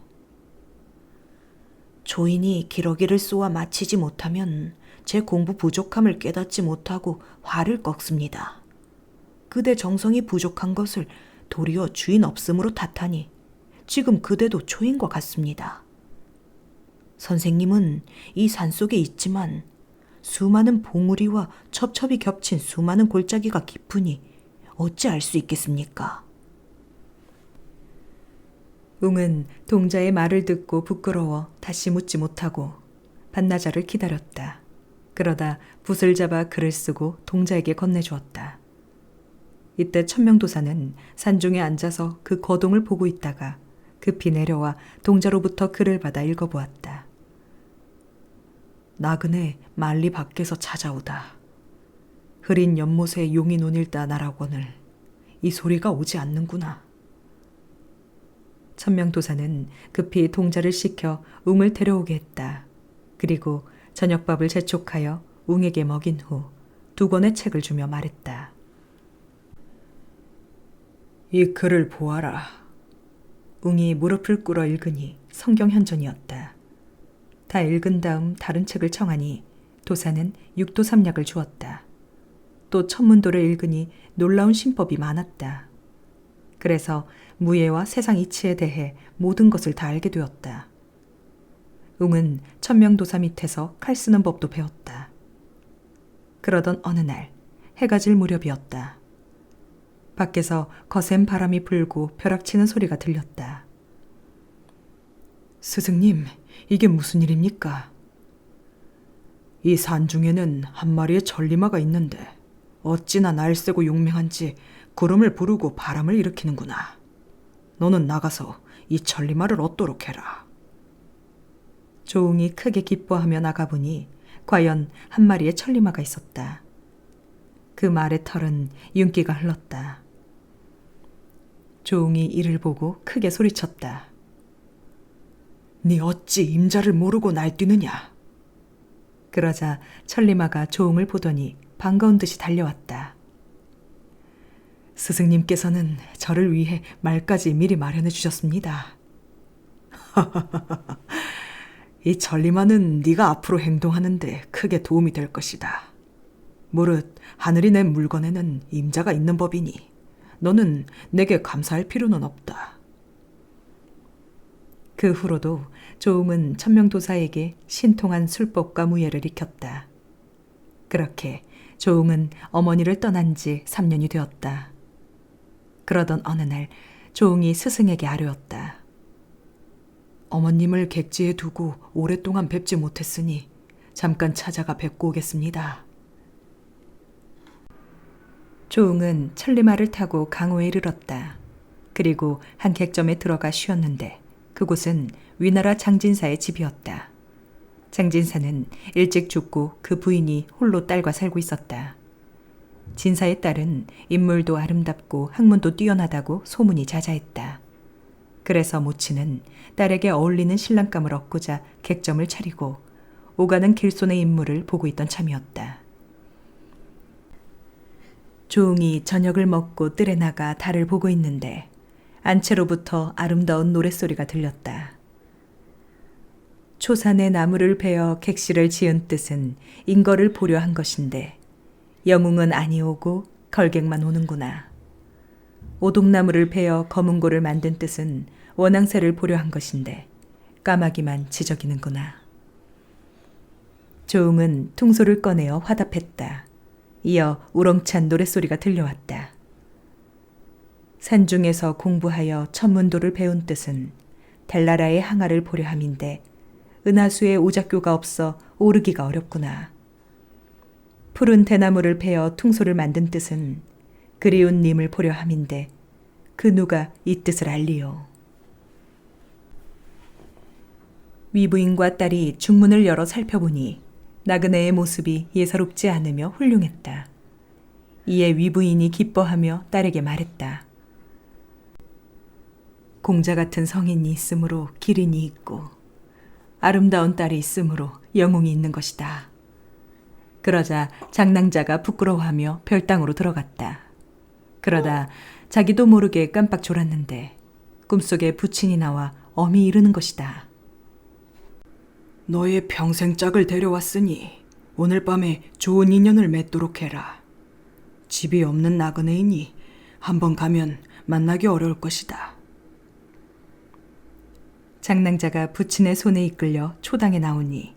조인이 기러기를 쏘아 마치지 못하면 제 공부 부족함을 깨닫지 못하고 화를 꺾습니다. 그대 정성이 부족한 것을 도리어 주인 없음으로 탓하니 지금 그대도 초인과 같습니다. 선생님은 이 산속에 있지만 수많은 봉우리와 첩첩이 겹친 수많은 골짜기가 깊으니 어찌 알 수 있겠습니까? 웅은 동자의 말을 듣고 부끄러워 다시 묻지 못하고 반나절을 기다렸다. 그러다 붓을 잡아 글을 쓰고 동자에게 건네주었다. 이때 천명도사는 산중에 앉아서 그 거동을 보고 있다가 급히 내려와 동자로부터 글을 받아 읽어보았다. 나그네 만리 밖에서 찾아오다. 흐린 연못에 용이 눈을 따 날아오거늘 이 소리가 오지 않는구나. 천명도사는 급히 동자를 시켜 웅을 데려오게 했다. 그리고 저녁밥을 재촉하여 웅에게 먹인 후 2권의 책을 주며 말했다. 이 글을 보아라. 웅이 무릎을 꿇어 읽으니 성경현전이었다. 다 읽은 다음 다른 책을 청하니 도사는 육도삼약을 주었다. 또 천문도를 읽으니 놀라운 신법이 많았다. 그래서 무예와 세상 이치에 대해 모든 것을 다 알게 되었다. 웅은 천명도사 밑에서 칼 쓰는 법도 배웠다. 그러던 어느 날 해가 질 무렵이었다. 밖에서 거센 바람이 불고 벼락치는 소리가 들렸다. 스승님, 이게 무슨 일입니까? 이 산중에는 한 마리의 천리마가 있는데 어찌나 날쌔고 용맹한지 구름을 부르고 바람을 일으키는구나. 너는 나가서 이 천리마를 얻도록 해라. 조웅이 크게 기뻐하며 나가보니 과연 한 마리의 천리마가 있었다. 그 말의 털은 윤기가 흘렀다. 조웅이 이를 보고 크게 소리쳤다. 네 어찌 임자를 모르고 날뛰느냐? 그러자 천리마가 조응을 보더니 반가운 듯이 달려왔다. 스승님께서는 저를 위해 말까지 미리 마련해 주셨습니다. 이 천리마는 네가 앞으로 행동하는데 크게 도움이 될 것이다. 무릇 하늘이 낸 물건에는 임자가 있는 법이니 너는 내게 감사할 필요는 없다. 그 후로도 조응은 천명도사에게 신통한 술법과 무예를 익혔다. 그렇게 조응은 어머니를 떠난 지 3년이 되었다. 그러던 어느 날 조응이 스승에게 아뢰었다. 어머님을 객지에 두고 오랫동안 뵙지 못했으니 잠깐 찾아가 뵙고 오겠습니다. 조응은 천리마를 타고 강호에 이르렀다. 그리고 한 객점에 들어가 쉬었는데 그곳은 위나라 장진사의 집이었다. 장진사는 일찍 죽고 그 부인이 홀로 딸과 살고 있었다. 진사의 딸은 인물도 아름답고 학문도 뛰어나다고 소문이 자자했다. 그래서 모친은 딸에게 어울리는 신랑감을 얻고자 객점을 차리고 오가는 길손의 인물을 보고 있던 참이었다. 조응이 저녁을 먹고 뜰에 나가 달을 보고 있는데 안채로부터 아름다운 노랫소리가 들렸다. 초산의 나무를 베어 객실을 지은 뜻은 인거를 보려 한 것인데 영웅은 아니오고 걸객만 오는구나. 오동나무를 베어 검은고를 만든 뜻은 원앙새를 보려 한 것인데 까마귀만 지저귀는구나. 조응은 퉁소를 꺼내어 화답했다. 이어 우렁찬 노랫소리가 들려왔다. 산중에서 공부하여 천문도를 배운 뜻은 달나라의 항아를 보려 함인데 은하수에 오작교가 없어 오르기가 어렵구나. 푸른 대나무를 베어 퉁소를 만든 뜻은 그리운 님을 보려 함인데 그 누가 이 뜻을 알리요. 위부인과 딸이 중문을 열어 살펴보니 나그네의 모습이 예사롭지 않으며 훌륭했다. 이에 위부인이 기뻐하며 딸에게 말했다. 공자 같은 성인이 있으므로 기린이 있고 아름다운 딸이 있으므로 영웅이 있는 것이다. 그러자 장낭자가 부끄러워하며 별당으로 들어갔다. 그러다 자기도 모르게 깜빡 졸았는데 꿈속에 부친이 나와 엄히 이르는 것이다. 너의 평생 짝을 데려왔으니 오늘 밤에 좋은 인연을 맺도록 해라. 집이 없는 나그네이니 한번 가면 만나기 어려울 것이다. 장낭자가 부친의 손에 이끌려 초당에 나오니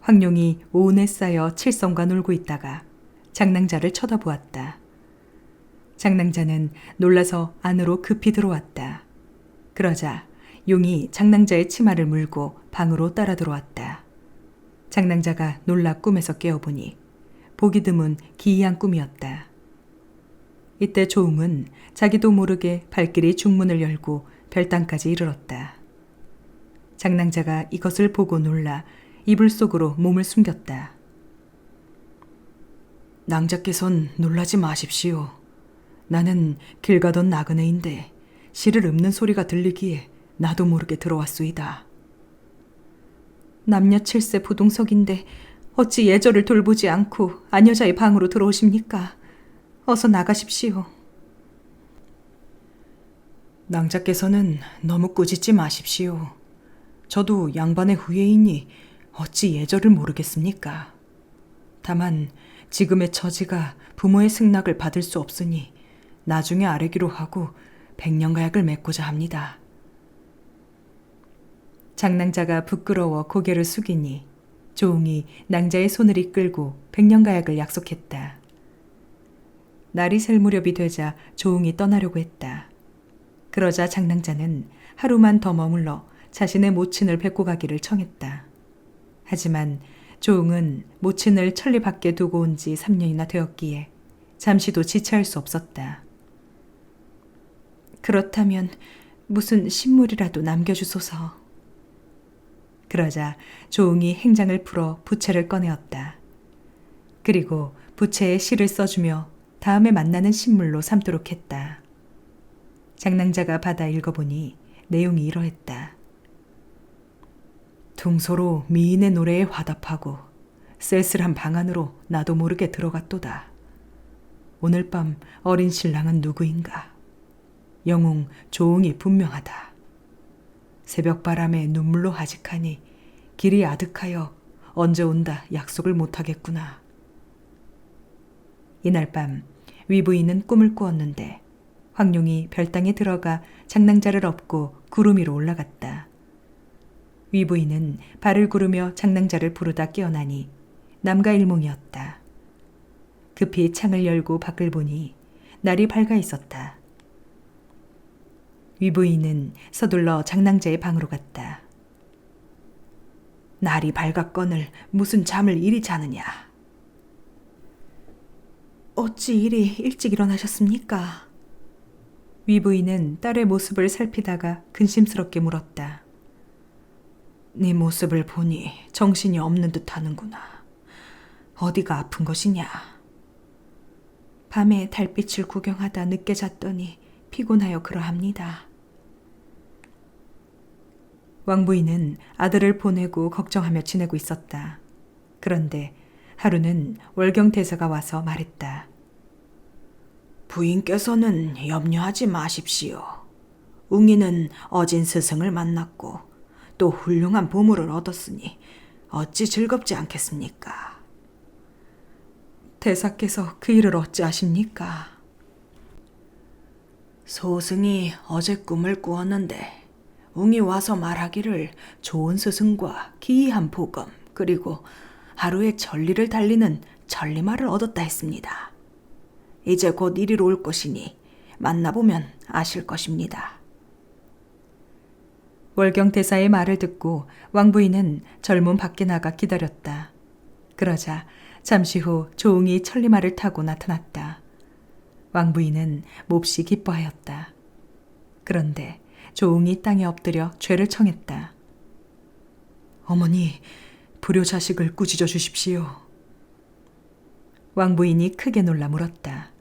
황룡이 오은에 쌓여 칠성과 놀고 있다가 장낭자를 쳐다보았다. 장낭자는 놀라서 안으로 급히 들어왔다. 그러자 용이 장낭자의 치마를 물고 방으로 따라 들어왔다. 장낭자가 놀라 꿈에서 깨어보니 보기 드문 기이한 꿈이었다. 이때 조응은 자기도 모르게 발길이 중문을 열고 별당까지 이르렀다. 장낭자가 이것을 보고 놀라 이불 속으로 몸을 숨겼다. 낭자께선 놀라지 마십시오. 나는 길 가던 나그네인데 실을 읊는 소리가 들리기에 나도 모르게 들어왔소이다. 남녀 7세 부동석인데 어찌 예절을 돌보지 않고 아녀자의 방으로 들어오십니까? 어서 나가십시오. 낭자께서는 너무 꾸짖지 마십시오. 저도 양반의 후예이니 어찌 예절을 모르겠습니까? 다만 지금의 처지가 부모의 승낙을 받을 수 없으니 나중에 아뢰기로 하고 백년가약을 맺고자 합니다. 장낭자가 부끄러워 고개를 숙이니 조응이 낭자의 손을 이끌고 백년가약을 약속했다. 날이 셀 무렵이 되자 조응이 떠나려고 했다. 그러자 장낭자는 하루만 더 머물러 자신의 모친을 뵙고 가기를 청했다. 하지만 조응은 모친을 천리 밖에 두고 온 지 3년이나 되었기에 잠시도 지체할 수 없었다. 그렇다면 무슨 신물이라도 남겨주소서. 그러자 조응이 행장을 풀어 부채를 꺼내었다. 그리고 부채에 시를 써주며 다음에 만나는 신물로 삼도록 했다. 장낭자가 받아 읽어보니 내용이 이러했다. 둥소로 미인의 노래에 화답하고 쓸쓸한 방 안으로 나도 모르게 들어갔도다. 오늘 밤 어린 신랑은 누구인가? 영웅 조응이 분명하다. 새벽바람에 눈물로 하직하니 길이 아득하여 언제 온다 약속을 못하겠구나. 이날 밤 위부인은 꿈을 꾸었는데 황룡이 별당에 들어가 장낭자를 업고 구름 위로 올라갔다. 위부인은 발을 구르며 장낭자를 부르다 깨어나니 남가 일몽이었다. 급히 창을 열고 밖을 보니 날이 밝아 있었다. 위부인은 서둘러 장낭자의 방으로 갔다. 날이 밝았거늘 무슨 잠을 이리 자느냐? 어찌 이리 일찍 일어나셨습니까? 위부인은 딸의 모습을 살피다가 근심스럽게 물었다. 네 모습을 보니 정신이 없는 듯 하는구나. 어디가 아픈 것이냐? 밤에 달빛을 구경하다 늦게 잤더니 피곤하여 그러합니다. 왕부인은 아들을 보내고 걱정하며 지내고 있었다. 그런데 하루는 월경대사가 와서 말했다. 부인께서는 염려하지 마십시오. 웅이는 어진 스승을 만났고 또 훌륭한 보물을 얻었으니 어찌 즐겁지 않겠습니까? 대사께서 그 일을 어찌 아십니까? 소승이 어제 꿈을 꾸었는데 웅이 와서 말하기를 좋은 스승과 기이한 복음 그리고 하루에 천리를 달리는 천리말을 얻었다 했습니다. 이제 곧 이리로 올 것이니 만나보면 아실 것입니다. 월경대사의 말을 듣고 왕부인은 절문 밖에 나가 기다렸다. 그러자 잠시 후 조응이 천리말을 타고 나타났다. 왕부인은 몹시 기뻐하였다. 그런데 조응이 땅에 엎드려 죄를 청했다. 어머니, 불효자식을 꾸짖어 주십시오. 왕부인이 크게 놀라 물었다.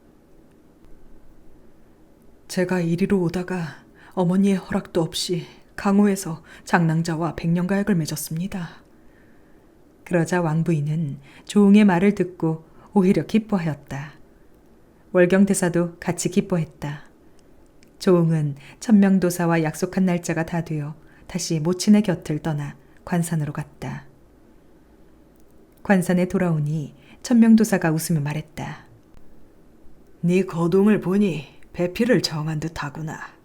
제가 이리로 오다가 어머니의 허락도 없이 강호에서 장낭자와 백년가약을 맺었습니다. 그러자 왕부인은 조응의 말을 듣고 오히려 기뻐하였다. 월경대사도 같이 기뻐했다. 조응은 천명도사와 약속한 날짜가 다 되어 다시 모친의 곁을 떠나 관산으로 갔다. 관산에 돌아오니 천명도사가 웃으며 말했다. 네 거동을 보니 배필을 정한 듯하구나.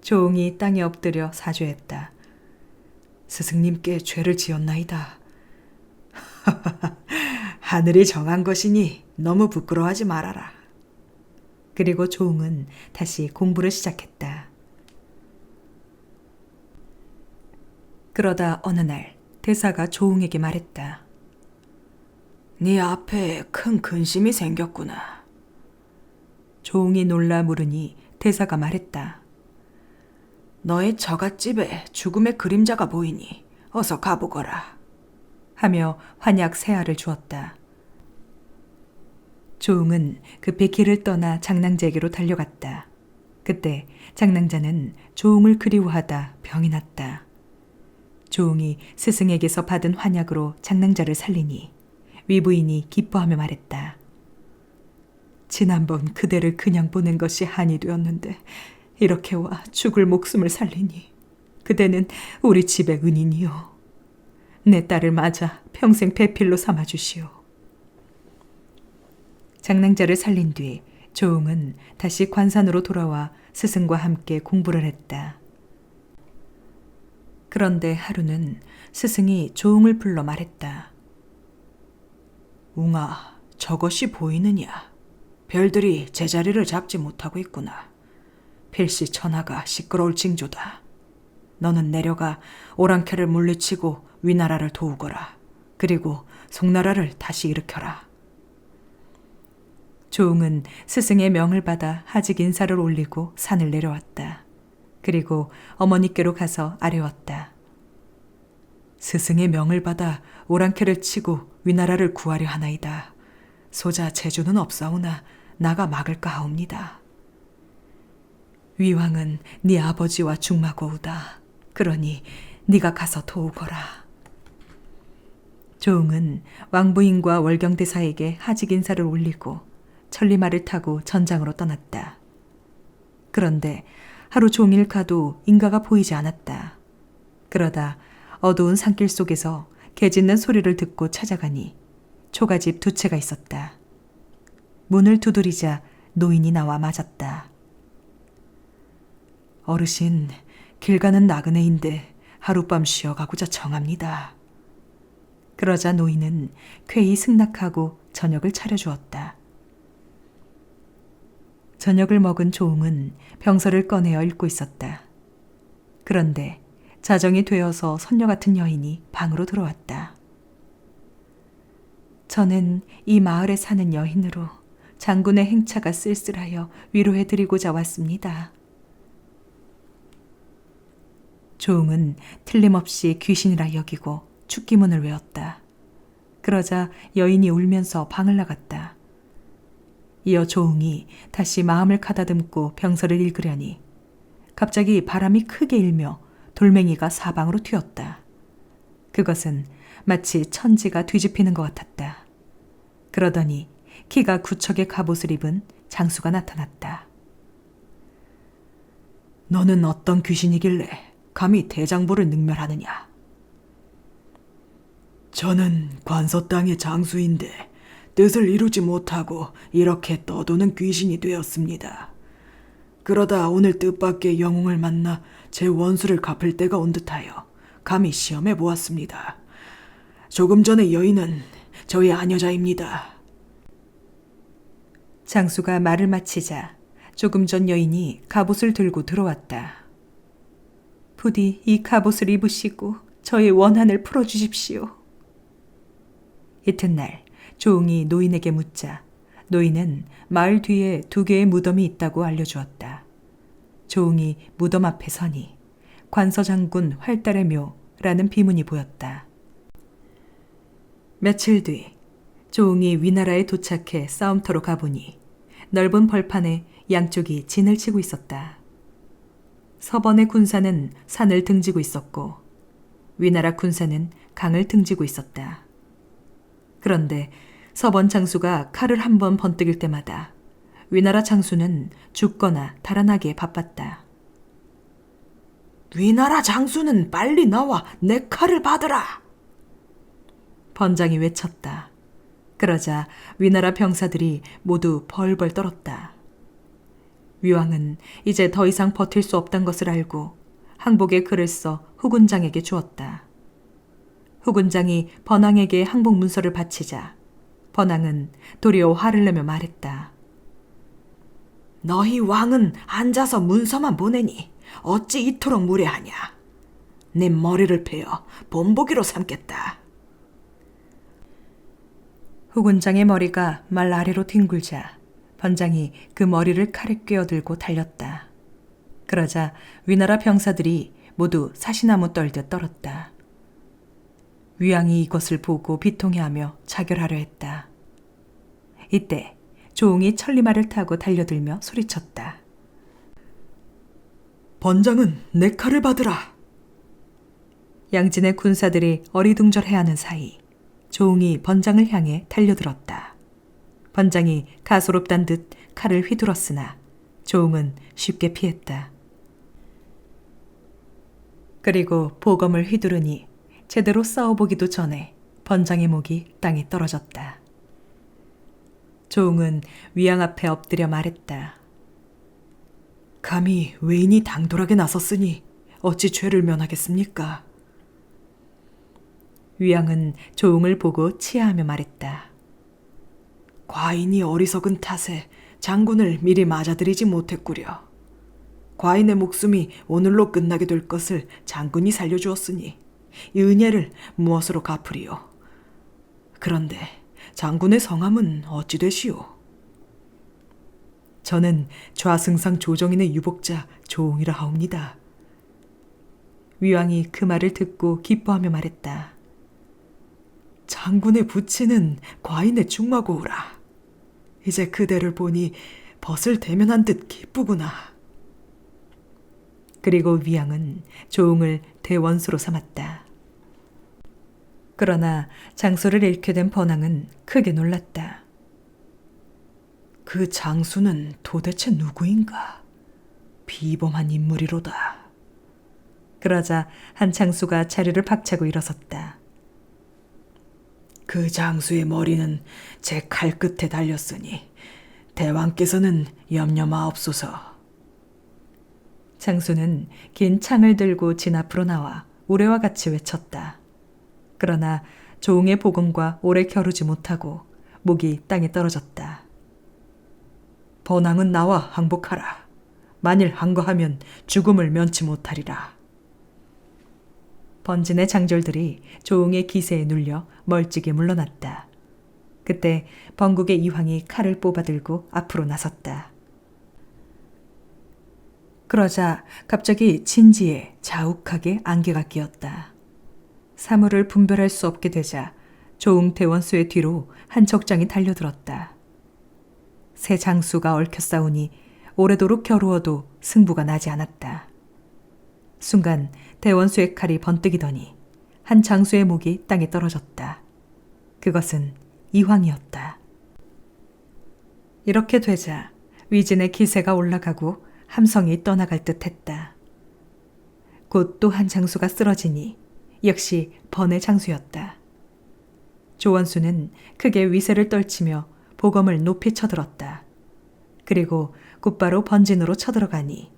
조응이 땅에 엎드려 사죄했다. 스승님께 죄를 지었나이다. 하늘이 정한 것이니 너무 부끄러워하지 말아라. 그리고 조응은 다시 공부를 시작했다. 그러다 어느 날 대사가 조응에게 말했다. 네 앞에 큰 근심이 생겼구나. 조응이 놀라 물으니 대사가 말했다. 너의 처갓집에 죽음의 그림자가 보이니 어서 가보거라. 하며 환약 새 알을 주었다. 조응은 급히 길을 떠나 장낭자에게로 달려갔다. 그때 장낭자는 조응을 그리워하다 병이 났다. 조응이 스승에게서 받은 환약으로 장낭자를 살리니 위부인이 기뻐하며 말했다. 지난번 그대를 그냥 보낸 것이 한이 되었는데 이렇게 와 죽을 목숨을 살리니 그대는 우리 집의 은인이요. 내 딸을 맞아 평생 배필로 삼아주시오. 장낭자를 살린 뒤 조응은 다시 관산으로 돌아와 스승과 함께 공부를 했다. 그런데 하루는 스승이 조응을 불러 말했다. 웅아, 저것이 보이느냐? 별들이 제자리를 잡지 못하고 있구나. 필시 천하가 시끄러울 징조다. 너는 내려가 오랑캐를 물리치고 위나라를 도우거라. 그리고 송나라를 다시 일으켜라. 조응은 스승의 명을 받아 하직 인사를 올리고 산을 내려왔다. 그리고 어머니께로 가서 아뢰었다. 스승의 명을 받아 오랑캐를 치고 위나라를 구하려 하나이다. 소자 재주는 없사오나 나가 막을까 하옵니다. 위왕은 네 아버지와 중마고우다. 그러니 네가 가서 도우거라. 조응은 왕부인과 월경대사에게 하직 인사를 올리고 천리말을 타고 전장으로 떠났다. 그런데 하루 종일 가도 인가가 보이지 않았다. 그러다 어두운 산길 속에서 개 짖는 소리를 듣고 찾아가니 초가집 두 채가 있었다. 문을 두드리자 노인이 나와 맞았다. 어르신, 길 가는 나그네인데 하룻밤 쉬어가고자 청합니다. 그러자 노인은 쾌히 승낙하고 저녁을 차려주었다. 저녁을 먹은 조응은 병서를 꺼내어 읽고 있었다. 그런데 자정이 되어서 선녀 같은 여인이 방으로 들어왔다. 저는 이 마을에 사는 여인으로 장군의 행차가 쓸쓸하여 위로해드리고자 왔습니다. 조응은 틀림없이 귀신이라 여기고 축기문을 외웠다. 그러자 여인이 울면서 방을 나갔다. 이어 조응이 다시 마음을 가다듬고 병서를 읽으려니 갑자기 바람이 크게 일며 돌멩이가 사방으로 튀었다. 그것은 마치 천지가 뒤집히는 것 같았다. 그러더니 키가 구척의 갑옷을 입은 장수가 나타났다. 너는 어떤 귀신이길래 감히 대장부를 능멸하느냐? 저는 관서 땅의 장수인데 뜻을 이루지 못하고 이렇게 떠도는 귀신이 되었습니다. 그러다 오늘 뜻밖의 영웅을 만나 제 원수를 갚을 때가 온 듯하여 감히 시험해 보았습니다. 조금 전에 여인은 저희 아녀자입니다. 장수가 말을 마치자 조금 전 여인이 갑옷을 들고 들어왔다. 부디 이 갑옷을 입으시고 저의 원한을 풀어주십시오. 이튿날 조응이 노인에게 묻자 노인은 마을 뒤에 2개의 무덤이 있다고 알려주었다. 조응이 무덤 앞에 서니 관서장군 활달의 묘라는 비문이 보였다. 며칠 뒤 조응이 위나라에 도착해 싸움터로 가보니 넓은 벌판에 양쪽이 진을 치고 있었다. 서번의 군사는 산을 등지고 있었고 위나라 군사는 강을 등지고 있었다. 그런데 서번 장수가 칼을 한 번 번뜩일 때마다 위나라 장수는 죽거나 달아나기에 바빴다. 위나라 장수는 빨리 나와 내 칼을 받으라! 번장이 외쳤다. 그러자 위나라 병사들이 모두 벌벌 떨었다. 위왕은 이제 더 이상 버틸 수 없단 것을 알고 항복의 글을 써 후군장에게 주었다. 후군장이 번왕에게 항복 문서를 바치자 번왕은 도리어 화를 내며 말했다. 너희 왕은 앉아서 문서만 보내니 어찌 이토록 무례하냐? 네 머리를 베어 본보기로 삼겠다. 후군장의 머리가 말 아래로 뒹굴자 번장이 그 머리를 칼에 꿰어들고 달렸다. 그러자 위나라 병사들이 모두 사시나무 떨듯 떨었다. 위왕이 이것을 보고 비통해하며 자결하려 했다. 이때 조응이 천리말을 타고 달려들며 소리쳤다. 번장은 내 칼을 받으라. 양진의 군사들이 어리둥절해하는 사이 조응이 번장을 향해 달려들었다. 번장이 가소롭단 듯 칼을 휘둘렀으나 조응은 쉽게 피했다. 그리고 보검을 휘두르니 제대로 싸워보기도 전에 번장의 목이 땅에 떨어졌다. 조응은 위왕 앞에 엎드려 말했다. 감히 외인이 당돌하게 나섰으니 어찌 죄를 면하겠습니까? 위왕은 조응을 보고 치하하며 말했다. 과인이 어리석은 탓에 장군을 미리 맞아들이지 못했구려. 과인의 목숨이 오늘로 끝나게 될 것을 장군이 살려주었으니 이 은혜를 무엇으로 갚으리요? 그런데 장군의 성함은 어찌 되시오? 저는 좌승상 조정인의 유복자 조응이라 하옵니다. 위왕이 그 말을 듣고 기뻐하며 말했다. 장군의 부친은 과인의 중마고우라. 이제 그대를 보니 벗을 대면한 듯 기쁘구나. 그리고 위양은 조응을 대원수로 삼았다. 그러나 장소를 잃게 된 번왕은 크게 놀랐다. 그 장수는 도대체 누구인가? 비범한 인물이로다. 그러자 한 장수가 자리를 박차고 일어섰다. 그 장수의 머리는 제 칼끝에 달렸으니 대왕께서는 염려 마옵소서. 장수는 긴 창을 들고 진 앞으로 나와 우레와 같이 외쳤다. 그러나 조응의 복음과 오래 겨루지 못하고 목이 땅에 떨어졌다. 번왕은 나와 항복하라. 만일 항거하면 죽음을 면치 못하리라. 번진의 장졸들이 조응의 기세에 눌려 멀찍이 물러났다. 그때 번국의 이황이 칼을 뽑아들고 앞으로 나섰다. 그러자 갑자기 진지에 자욱하게 안개가 끼었다. 사물을 분별할 수 없게 되자 조응 대원수의 뒤로 한 적장이 달려들었다. 새 장수가 얽혀 싸우니 오래도록 겨루어도 승부가 나지 않았다. 순간 대원수의 칼이 번뜩이더니 한 장수의 목이 땅에 떨어졌다. 그것은 이황이었다. 이렇게 되자 위진의 기세가 올라가고 함성이 떠나갈 듯했다. 곧 또 한 장수가 쓰러지니 역시 번의 장수였다. 조원수는 크게 위세를 떨치며 보검을 높이 쳐들었다. 그리고 곧바로 번진으로 쳐들어가니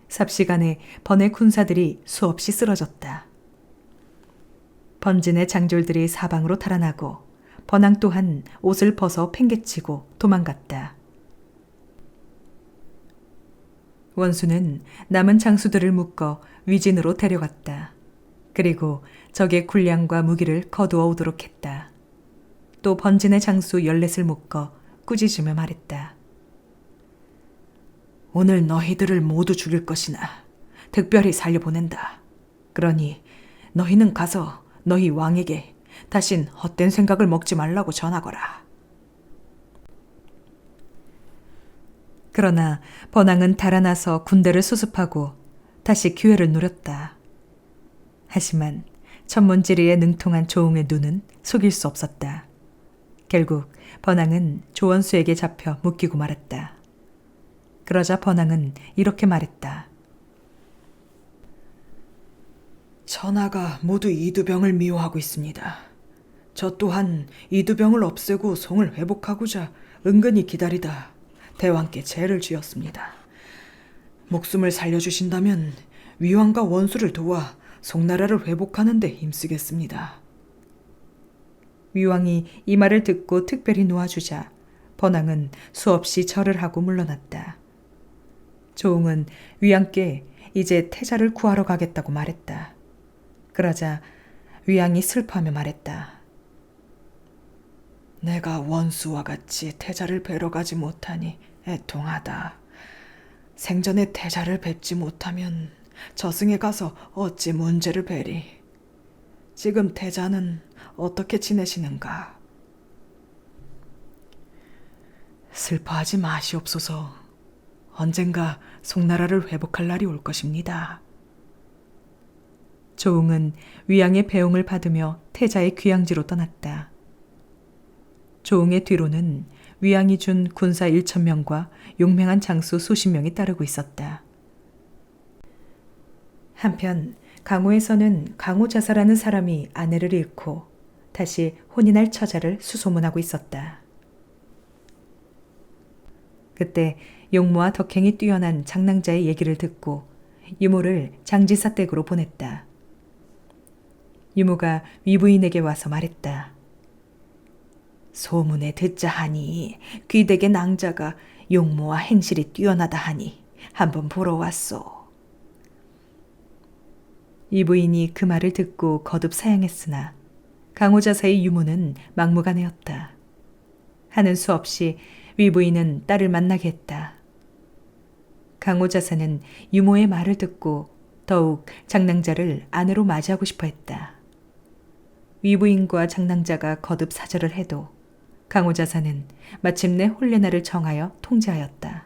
삽시간에 번의 군사들이 수없이 쓰러졌다. 번진의 장졸들이 사방으로 달아나고 번왕 또한 옷을 벗어 팽개치고 도망갔다. 원수는 남은 장수들을 묶어 위진으로 데려갔다. 그리고 적의 군량과 무기를 거두어 오도록 했다. 또 번진의 장수 14을 묶어 꾸짖으며 말했다. 오늘 너희들을 모두 죽일 것이나 특별히 살려보낸다. 그러니 너희는 가서 너희 왕에게 다신 헛된 생각을 먹지 말라고 전하거라. 그러나 번왕은 달아나서 군대를 수습하고 다시 기회를 노렸다. 하지만 천문지리에 능통한 조응의 눈은 속일 수 없었다. 결국 번왕은 조원수에게 잡혀 묶이고 말았다. 그러자 번왕은 이렇게 말했다. 천하가 모두 이두병을 미워하고 있습니다. 저 또한 이두병을 없애고 송을 회복하고자 은근히 기다리다 대왕께 죄를 지었습니다. 목숨을 살려주신다면 위왕과 원수를 도와 송나라를 회복하는 데 힘쓰겠습니다. 위왕이 이 말을 듣고 특별히 놓아주자 번왕은 수없이 절을 하고 물러났다. 조응은 위왕께 이제 태자를 구하러 가겠다고 말했다. 그러자 위왕이 슬퍼하며 말했다. 내가 원수와 같이 태자를 뵈러 가지 못하니 애통하다. 생전에 태자를 뵙지 못하면 저승에 가서 어찌 문제를 뵈리. 지금 태자는 어떻게 지내시는가? 슬퍼하지 마시옵소서. 언젠가 송나라를 회복할 날이 올 것입니다. 조응은 위왕의 배웅을 받으며 태자의 귀양지로 떠났다. 조응의 뒤로는 위왕이 준 군사 1,000명과 용맹한 장수 수십 명이 따르고 있었다. 한편 강호에서는 강호자사라는 사람이 아내를 잃고 다시 혼인할 처자를 수소문하고 있었다. 그때 용모와 덕행이 뛰어난 장랑자의 얘기를 듣고 유모를 장지사 댁으로 보냈다. 유모가 위부인에게 와서 말했다. 소문에 듣자 하니 귀덕의 낭자가 용모와 행실이 뛰어나다 하니 한번 보러 왔소. 이 부인이 그 말을 듣고 거듭 사양했으나 강호자사의 유모는 막무가내였다. 하는 수 없이 위부인은 딸을 만나게 했다. 강호자사는 유모의 말을 듣고 더욱 장랑자를 아내로 맞이하고 싶어 했다. 위부인과 장랑자가 거듭 사절을 해도 강호자사는 마침내 홀레나를 정하여 통제하였다.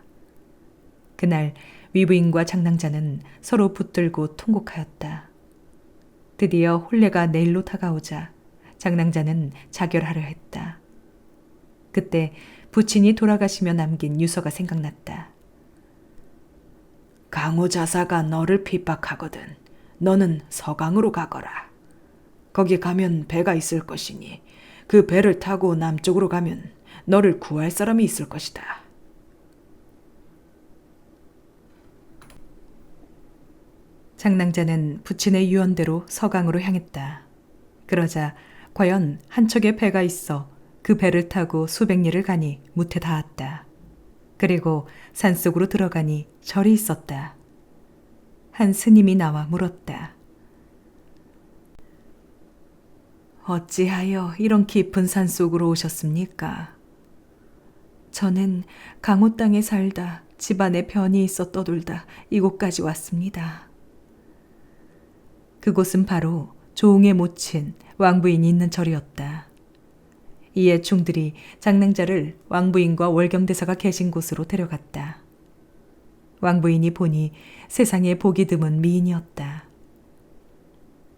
그날 위부인과 장낭자는 서로 붙들고 통곡하였다. 드디어 혼례가 내일로 다가오자 장낭자는 자결하려 했다. 그때 부친이 돌아가시며 남긴 유서가 생각났다. 강호 자사가 너를 핍박하거든. 너는 서강으로 가거라. 거기 가면 배가 있을 것이니 그 배를 타고 남쪽으로 가면 너를 구할 사람이 있을 것이다. 장낭자는 부친의 유언대로 서강으로 향했다. 그러자 과연 한 척의 배가 있어 그 배를 타고 수백 리를 가니 무태 닿았다. 그리고 산속으로 들어가니 절이 있었다. 한 스님이 나와 물었다. 어찌하여 이런 깊은 산속으로 오셨습니까? 저는 강호 땅에 살다 집안에 변이 있어 떠돌다 이곳까지 왔습니다. 그곳은 바로 조웅의 모친 왕부인이 있는 절이었다. 이에 중들이 장낭자를 왕부인과 월경대사가 계신 곳으로 데려갔다. 왕부인이 보니 세상에 보기 드문 미인이었다.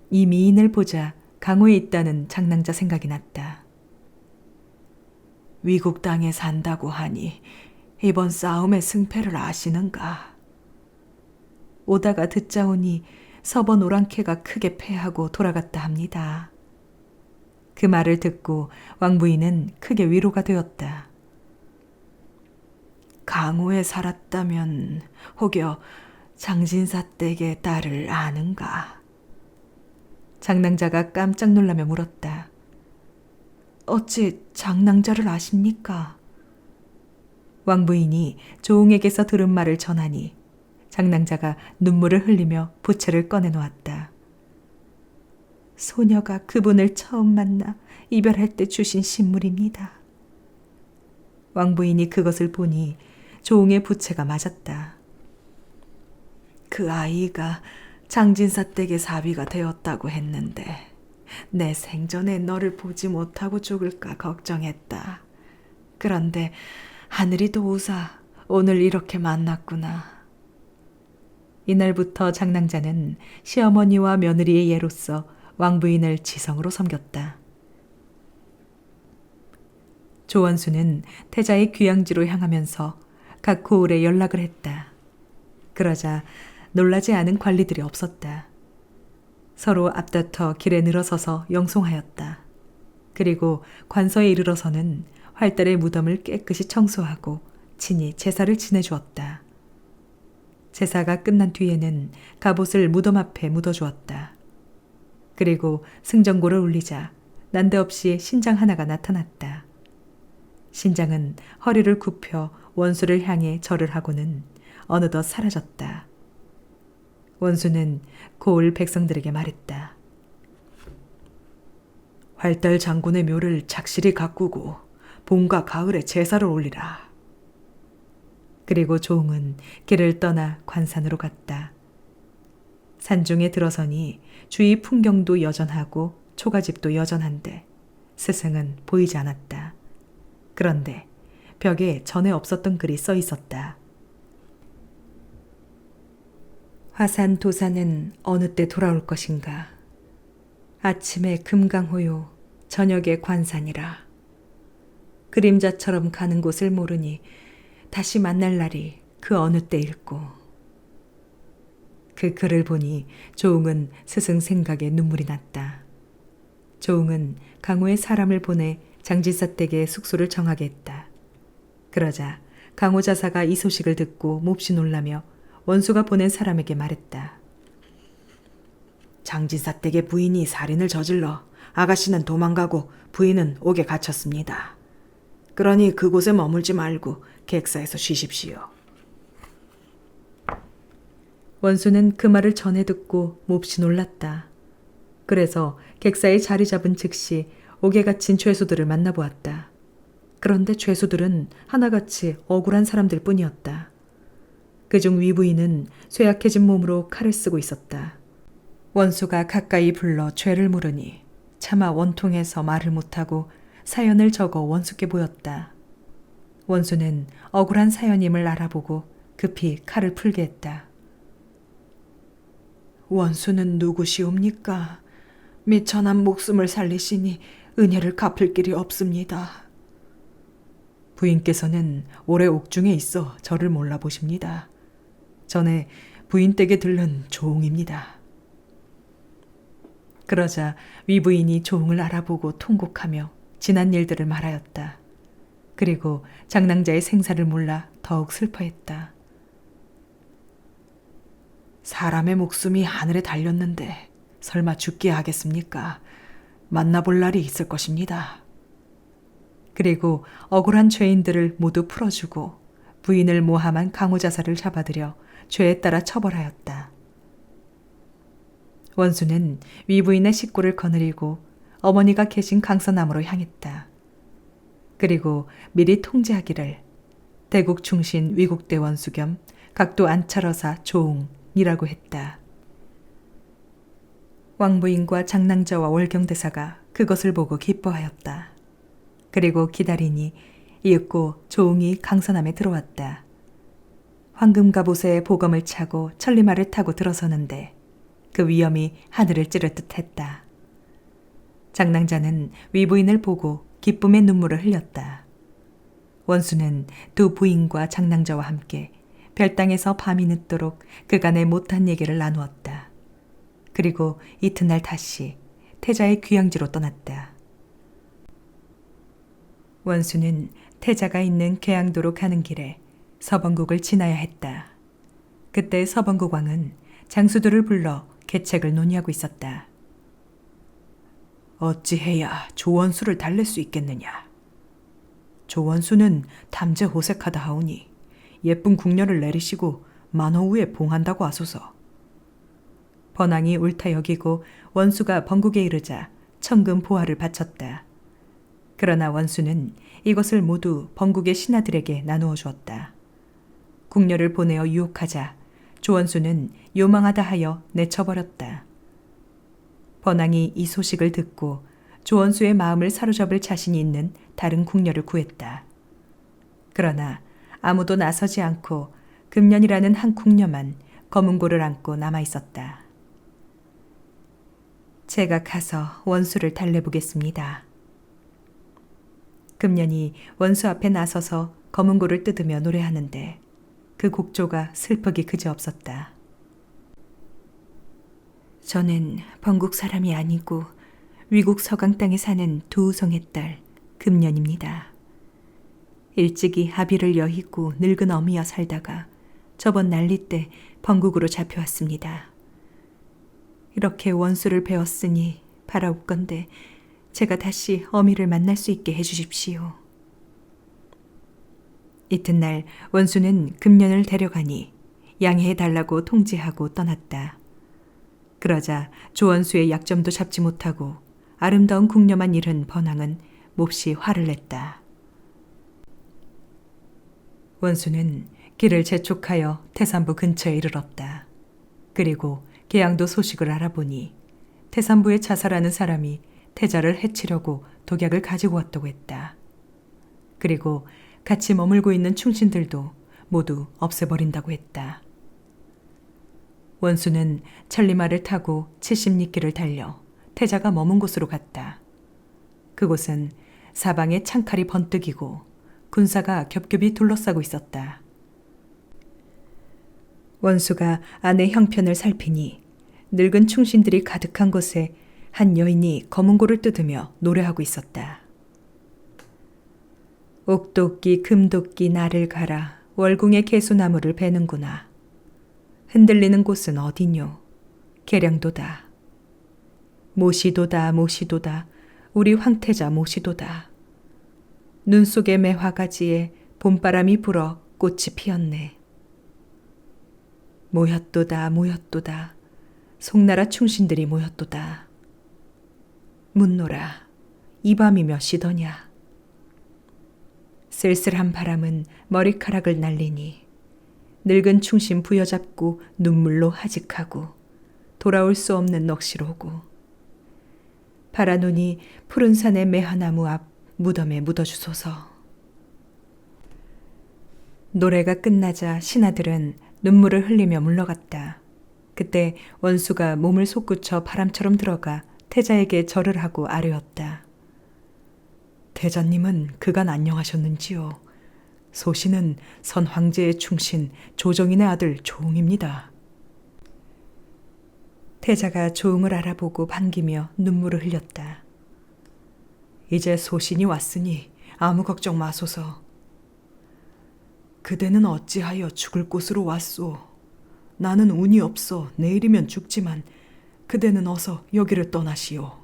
이 미인을 보자 강호에 있다는 장낭자 생각이 났다. 위국 땅에 산다고 하니 이번 싸움의 승패를 아시는가? 오다가 듣자오니 서번 오랑캐가 크게 패하고 돌아갔다 합니다. 그 말을 듣고 왕부인은 크게 위로가 되었다. 강호에 살았다면 혹여 장진사 댁의 딸을 아는가? 장낭자가 깜짝 놀라며 물었다. 어찌 장낭자를 아십니까? 왕부인이 조웅에게서 들은 말을 전하니 장낭자가 눈물을 흘리며 부채를 꺼내놓았다. 소녀가 그분을 처음 만나 이별할 때 주신 신물입니다. 왕부인이 그것을 보니 조웅의 부채가 맞았다. 그 아이가 장진사 댁의 사위가 되었다고 했는데 내 생전에 너를 보지 못하고 죽을까 걱정했다. 그런데 하늘이 도우사 오늘 이렇게 만났구나. 이날부터 장낭자는 시어머니와 며느리의 예로서 왕부인을 지성으로 섬겼다. 조원수는 태자의 귀양지로 향하면서 각 고을에 연락을 했다. 그러자 놀라지 않은 관리들이 없었다. 서로 앞다퉈 길에 늘어서서 영송하였다. 그리고 관서에 이르러서는 활달의 무덤을 깨끗이 청소하고 친히 제사를 지내주었다. 제사가 끝난 뒤에는 갑옷을 무덤 앞에 묻어주었다. 그리고 승전고를 울리자 난데없이 신장 하나가 나타났다. 신장은 허리를 굽혀 원수를 향해 절을 하고는 어느덧 사라졌다. 원수는 고을 백성들에게 말했다. 활달 장군의 묘를 착실히 가꾸고 봄과 가을에 제사를 올리라. 그리고 조웅은 길을 떠나 관산으로 갔다. 산중에 들어서니 주위 풍경도 여전하고 초가집도 여전한데 스승은 보이지 않았다. 그런데 벽에 전에 없었던 글이 써 있었다. 화산 도사는 어느 때 돌아올 것인가? 아침에 금강호요, 저녁에 관산이라. 그림자처럼 가는 곳을 모르니 다시 만날 날이 그 어느 때일꼬. 그 글을 보니 조웅은 스승 생각에 눈물이 났다. 조웅은 강호에 사람을 보내 장진사 댁에 숙소를 정하게 했다. 그러자 강호 자사가 이 소식을 듣고 몹시 놀라며 원수가 보낸 사람에게 말했다. 장진사 댁의 부인이 살인을 저질러 아가씨는 도망가고 부인은 옥에 갇혔습니다. 그러니 그곳에 머물지 말고 객사에서 쉬십시오. 원수는 그 말을 전해 듣고 몹시 놀랐다. 그래서 객사에 자리 잡은 즉시 옥에 갇힌 죄수들을 만나보았다. 그런데 죄수들은 하나같이 억울한 사람들 뿐이었다. 그중 위부인은 쇠약해진 몸으로 칼을 쓰고 있었다. 원수가 가까이 불러 죄를 물으니 차마 원통해서 말을 못하고 사연을 적어 원수께 보였다. 원수는 억울한 사연임을 알아보고 급히 칼을 풀게 했다. 원수는 누구시옵니까? 미천한 목숨을 살리시니 은혜를 갚을 길이 없습니다. 부인께서는 올해 옥중에 있어 저를 몰라보십니다. 전에 부인 댁에 들른 조홍입니다. 그러자 위부인이 조홍을 알아보고 통곡하며 지난 일들을 말하였다. 그리고 장랑자의 생사를 몰라 더욱 슬퍼했다. 사람의 목숨이 하늘에 달렸는데 설마 죽게 하겠습니까? 만나볼 날이 있을 것입니다. 그리고 억울한 죄인들을 모두 풀어주고 부인을 모함한 강호자사를 잡아들여 죄에 따라 처벌하였다. 원수는 위부인의 식구를 거느리고 어머니가 계신 강서남으로 향했다. 그리고 미리 통지하기를 대국 충신 위국대 원수 겸 각도 안찰어사 조홍이라고 했다. 왕부인과 장랑자와 월경대사가 그것을 보고 기뻐하였다. 그리고 기다리니 이윽고 조홍이 강서남에 들어왔다. 황금갑옷에 보검을 차고 천리마를 타고 들어서는데 그 위엄이 하늘을 찌를 듯했다. 장랑자는 위부인을 보고 기쁨의 눈물을 흘렸다. 원수는 두 부인과 장랑자와 함께 별당에서 밤이 늦도록 그간의 못한 얘기를 나누었다. 그리고 이튿날 다시 태자의 귀양지로 떠났다. 원수는 태자가 있는 계양도로 가는 길에 서번국을 지나야 했다. 그때 서번국 왕은 장수들을 불러 계책을 논의하고 있었다. 어찌해야 조원수를 달랠 수 있겠느냐? 조원수는 탐제 호색하다 하오니 예쁜 궁녀를 내리시고 만호 후에 봉한다고 하소서. 번왕이 옳다 여기고 원수가 번국에 이르자 천금 보화를 바쳤다. 그러나 원수는 이것을 모두 번국의 신하들에게 나누어 주었다. 궁녀를 보내어 유혹하자 조원수는 요망하다 하여 내쳐버렸다. 번왕이 이 소식을 듣고 조원수의 마음을 사로잡을 자신이 있는 다른 궁녀를 구했다. 그러나 아무도 나서지 않고 금년이라는 한 궁녀만 검은고를 안고 남아 있었다. 제가 가서 원수를 달래보겠습니다. 금년이 원수 앞에 나서서 검은고를 뜯으며 노래하는데 그 곡조가 슬프기 그지없었다. 저는 번국 사람이 아니고 위국 서강 땅에 사는 두우성의 딸 금년입니다. 일찍이 아비를 여의고 늙은 어미여 살다가 저번 난리 때 번국으로 잡혀왔습니다. 이렇게 원수를 배웠으니 바라옵건대 제가 다시 어미를 만날 수 있게 해주십시오. 이튿날 원수는 금년을 데려가니 양해해달라고 통지하고 떠났다. 그러자 조원수의 약점도 잡지 못하고 아름다운 궁녀만 잃은 번왕은 몹시 화를 냈다. 원수는 길을 재촉하여 태산부 근처에 이르렀다. 그리고 계양도 소식을 알아보니 태산부에 자살하는 사람이 태자를 해치려고 독약을 가지고 왔다고 했다. 그리고 같이 머물고 있는 충신들도 모두 없애버린다고 했다. 원수는 천리마를 타고 70리길을 달려 태자가 머문 곳으로 갔다. 그곳은 사방에 창칼이 번뜩이고 군사가 겹겹이 둘러싸고 있었다. 원수가 안의 형편을 살피니 늙은 충신들이 가득한 곳에 한 여인이 검은고를 뜯으며 노래하고 있었다. 옥도끼 금도끼 나를 가라 월궁의 개수나무를 베는구나. 흔들리는 곳은 어디뇨? 계량도다. 모시도다 모시도다 우리 황태자 모시도다. 눈 속의 매화가지에 봄바람이 불어 꽃이 피었네. 모였도다 모였도다 송나라 충신들이 모였도다. 묻노라 이 밤이 몇 시더냐. 쓸쓸한 바람은 머리카락을 날리니 늙은 충신 부여잡고 눈물로 하직하고 돌아올 수 없는 넋이로 오고 파라눈이 푸른 산의 매화나무 앞 무덤에 묻어주소서. 노래가 끝나자 신하들은 눈물을 흘리며 물러갔다. 그때 원수가 몸을 솟구쳐 바람처럼 들어가 태자에게 절을 하고 아뢰었다. 태자님은 그간 안녕하셨는지요? 소신은 선 황제의 충신 조정인의 아들 조웅입니다. 태자가 조웅을 알아보고 반기며 눈물을 흘렸다. 이제 소신이 왔으니 아무 걱정 마소서. 그대는 어찌하여 죽을 곳으로 왔소? 나는 운이 없어 내일이면 죽지만 그대는 어서 여기를 떠나시오.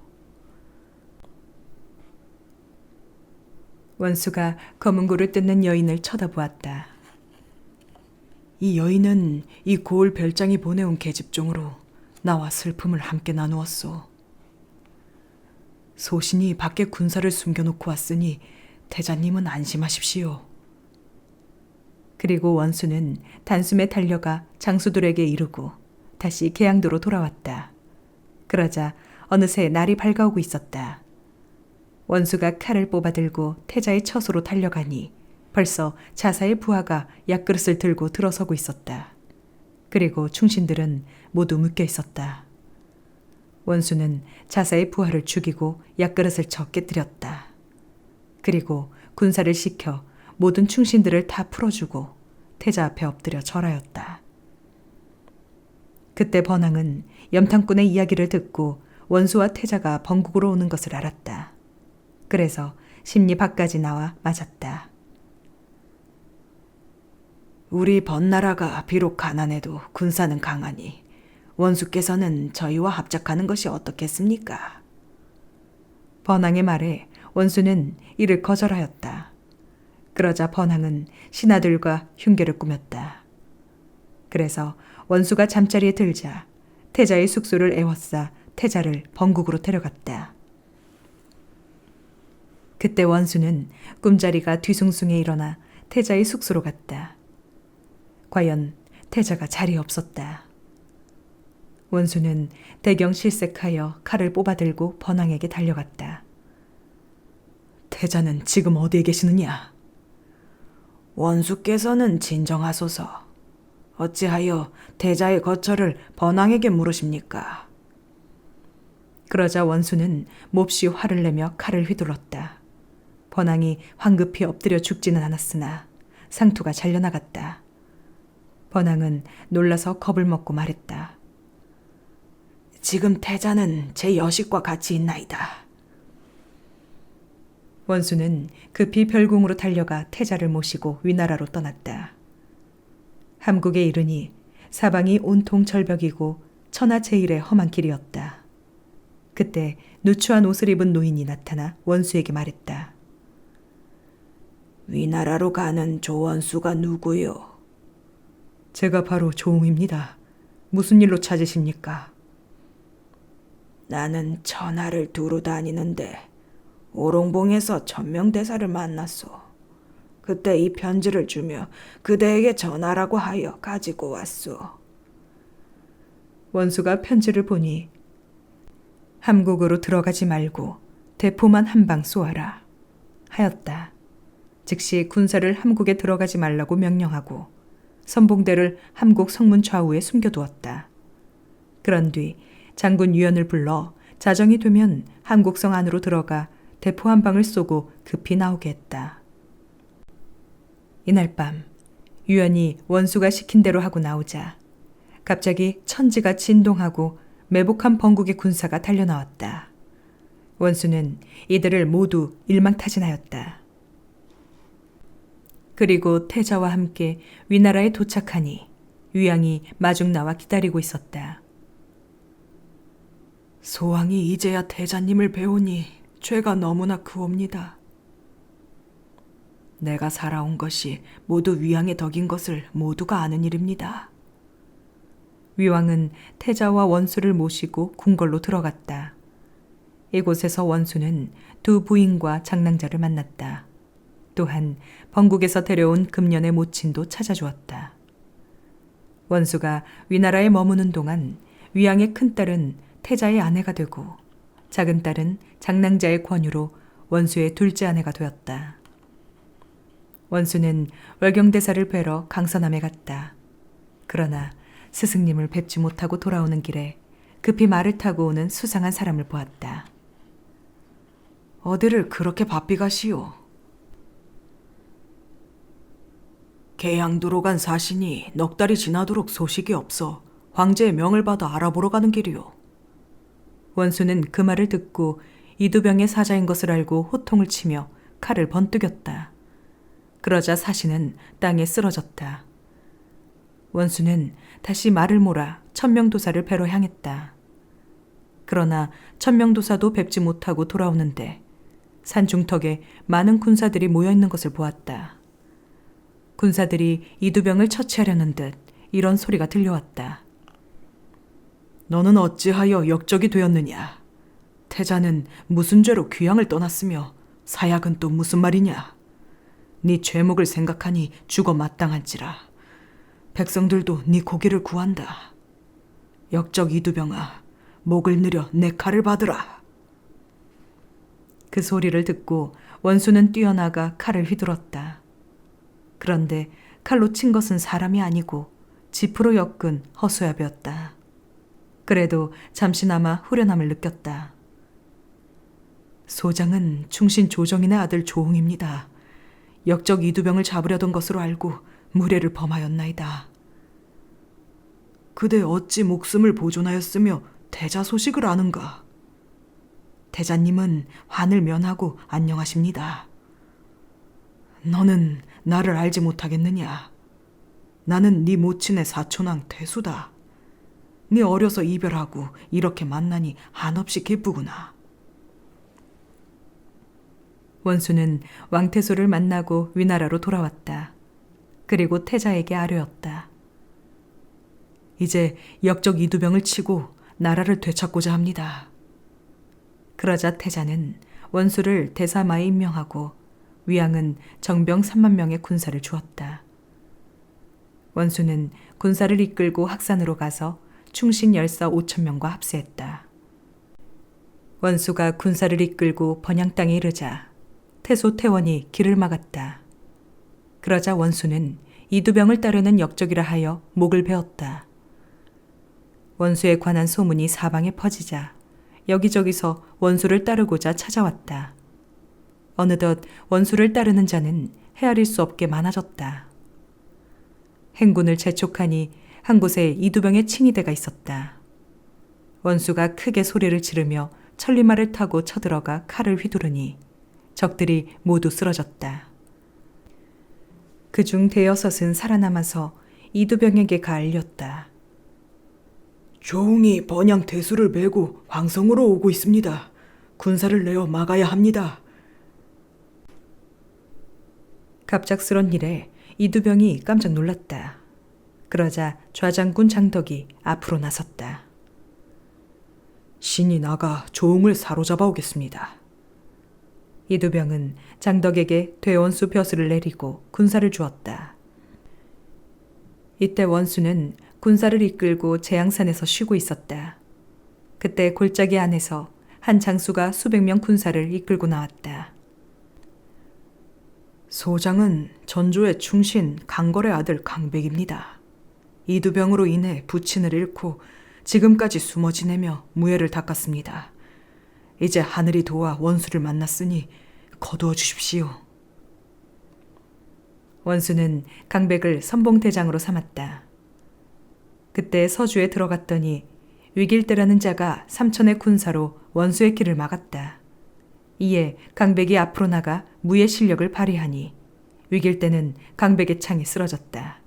원수가 검은고를 뜯는 여인을 쳐다보았다. 이 여인은 이 고을 별장이 보내온 계집종으로 나와 슬픔을 함께 나누었소. 소신이 밖에 군사를 숨겨놓고 왔으니 태자님은 안심하십시오. 그리고 원수는 단숨에 달려가 장수들에게 이르고 다시 계양도로 돌아왔다. 그러자 어느새 날이 밝아오고 있었다. 원수가 칼을 뽑아들고 태자의 처소로 달려가니 벌써 자사의 부하가 약그릇을 들고 들어서고 있었다. 그리고 충신들은 모두 묶여 있었다. 원수는 자사의 부하를 죽이고 약그릇을 쳐 깨뜨렸다. 그리고 군사를 시켜 모든 충신들을 다 풀어주고 태자 앞에 엎드려 절하였다. 그때 번항은 염탐꾼의 이야기를 듣고 원수와 태자가 번국으로 오는 것을 알았다. 그래서 심리 밖까지 나와 맞았다. 우리 번나라가 비록 가난해도 군사는 강하니 원수께서는 저희와 합작하는 것이 어떻겠습니까? 번항의 말에 원수는 이를 거절하였다. 그러자 번항은 신하들과 흉계를 꾸몄다. 그래서 원수가 잠자리에 들자 태자의 숙소를 에워싸 태자를 번국으로 데려갔다. 그때 원수는 꿈자리가 뒤숭숭해 일어나 태자의 숙소로 갔다. 과연 태자가 자리에 없었다. 원수는 대경실색하여 칼을 뽑아들고 번항에게 달려갔다. 태자는 지금 어디에 계시느냐? 원수께서는 진정하소서. 어찌하여 태자의 거처를 번항에게 물으십니까? 그러자 원수는 몹시 화를 내며 칼을 휘둘렀다. 번항이 황급히 엎드려 죽지는 않았으나 상투가 잘려나갔다. 번항은 놀라서 겁을 먹고 말했다. 지금 태자는 제 여식과 같이 있나이다. 원수는 급히 별궁으로 달려가 태자를 모시고 위나라로 떠났다. 함국에 이르니 사방이 온통 절벽이고 천하제일의 험한 길이었다. 그때 누추한 옷을 입은 노인이 나타나 원수에게 말했다. 위나라로 가는 조원수가 누구요? 제가 바로 조웅입니다. 무슨 일로 찾으십니까? 나는 천하를 두루 다니는데 오롱봉에서 천명대사를 만났소. 그때 이 편지를 주며 그대에게 전하라고 하여 가지고 왔소. 원수가 편지를 보니 함국으로 들어가지 말고 대포만 한 방 쏘아라 하였다. 즉시 군사를 함국에 들어가지 말라고 명령하고 선봉대를 함국 성문 좌우에 숨겨두었다. 그런 뒤 장군 유연을 불러 자정이 되면 함국성 안으로 들어가 대포 한 방을 쏘고 급히 나오게 했다. 이날 밤 유연이 원수가 시킨 대로 하고 나오자 갑자기 천지가 진동하고 매복한 번국의 군사가 달려나왔다. 원수는 이들을 모두 일망타진하였다. 그리고 태자와 함께 위나라에 도착하니 위왕이 마중 나와 기다리고 있었다. 소왕이 이제야 태자님을 배우니 죄가 너무나 크옵니다. 내가 살아온 것이 모두 위왕의 덕인 것을 모두가 아는 일입니다. 위왕은 태자와 원수를 모시고 궁궐로 들어갔다. 이곳에서 원수는 두 부인과 장랑자를 만났다. 또한 번국에서 데려온 금년의 모친도 찾아주었다. 원수가 위나라에 머무는 동안 위왕의 큰딸은 태자의 아내가 되고 작은 딸은 장랑자의 권유로 원수의 둘째 아내가 되었다. 원수는 월경대사를 뵈러 강서남에 갔다. 그러나 스승님을 뵙지 못하고 돌아오는 길에 급히 말을 타고 오는 수상한 사람을 보았다. 어디를 그렇게 바삐 가시오? 계양도로 간 사신이 넉 달이 지나도록 소식이 없어 황제의 명을 받아 알아보러 가는 길이오. 원수는 그 말을 듣고 이두병의 사자인 것을 알고 호통을 치며 칼을 번뜩였다. 그러자 사신은 땅에 쓰러졌다. 원수는 다시 말을 몰아 천명도사를 뵈러 향했다. 그러나 천명도사도 뵙지 못하고 돌아오는데 산 중턱에 많은 군사들이 모여있는 것을 보았다. 군사들이 이두병을 처치하려는 듯 이런 소리가 들려왔다. 너는 어찌하여 역적이 되었느냐? 태자는 무슨 죄로 귀양을 떠났으며 사약은 또 무슨 말이냐? 네 죄목을 생각하니 죽어 마땅한지라. 백성들도 네 고기를 구한다. 역적 이두병아, 목을 늘여 내 칼을 받으라. 그 소리를 듣고 원수는 뛰어나가 칼을 휘둘렀다. 그런데 칼로 친 것은 사람이 아니고 지프로 엮은 허수아비였다. 그래도 잠시나마 후련함을 느꼈다. 소장은 충신 조정인의 아들 조홍입니다. 역적 이두병을 잡으려던 것으로 알고 무례를 범하였나이다. 그대 어찌 목숨을 보존하였으며 태자 소식을 아는가? 태자님은 환을 면하고 안녕하십니다. 너는 나를 알지 못하겠느냐? 나는 네 모친의 사촌왕 태수다. 네 어려서 이별하고 이렇게 만나니 한없이 기쁘구나. 원수는 왕태수를 만나고 위나라로 돌아왔다. 그리고 태자에게 아뢰었다. 이제 역적 이두병을 치고 나라를 되찾고자 합니다. 그러자 태자는 원수를 대사마에 임명하고 위양은 정병 3만 명의 군사를 주었다. 원수는 군사를 이끌고 학산으로 가서 충신 열사 5천 명과 합세했다. 원수가 군사를 이끌고 번양 땅에 이르자 태소 태원이 길을 막았다. 그러자 원수는 이두병을 따르는 역적이라 하여 목을 베었다. 원수에 관한 소문이 사방에 퍼지자 여기저기서 원수를 따르고자 찾아왔다. 어느덧 원수를 따르는 자는 헤아릴 수 없게 많아졌다. 행군을 재촉하니 한 곳에 이두병의 칭의대가 있었다. 원수가 크게 소리를 지르며 천리마를 타고 쳐들어가 칼을 휘두르니 적들이 모두 쓰러졌다. 그중 대여섯은 살아남아서 이두병에게 가알렸다. 조홍이 번양 대수를 메고 황성으로 오고 있습니다. 군사를 내어 막아야 합니다. 갑작스런 일에 이두병이 깜짝 놀랐다. 그러자 좌장군 장덕이 앞으로 나섰다. 신이 나가 조홍을 사로잡아 오겠습니다. 이두병은 장덕에게 대원수 벼슬을 내리고 군사를 주었다. 이때 원수는 군사를 이끌고 재앙산에서 쉬고 있었다. 그때 골짜기 안에서 한 장수가 수백 명 군사를 이끌고 나왔다. 소장은 전조의 충신 강걸의 아들 강백입니다. 이두병으로 인해 부친을 잃고 지금까지 숨어 지내며 무예를 닦았습니다. 이제 하늘이 도와 원수를 만났으니 거두어 주십시오. 원수는 강백을 선봉대장으로 삼았다. 그때 서주에 들어갔더니 위길대라는 자가 3천의 군사로 원수의 길을 막았다. 이에 강백이 앞으로 나가 무예 실력을 발휘하니 위길대는 강백의 창에 쓰러졌다.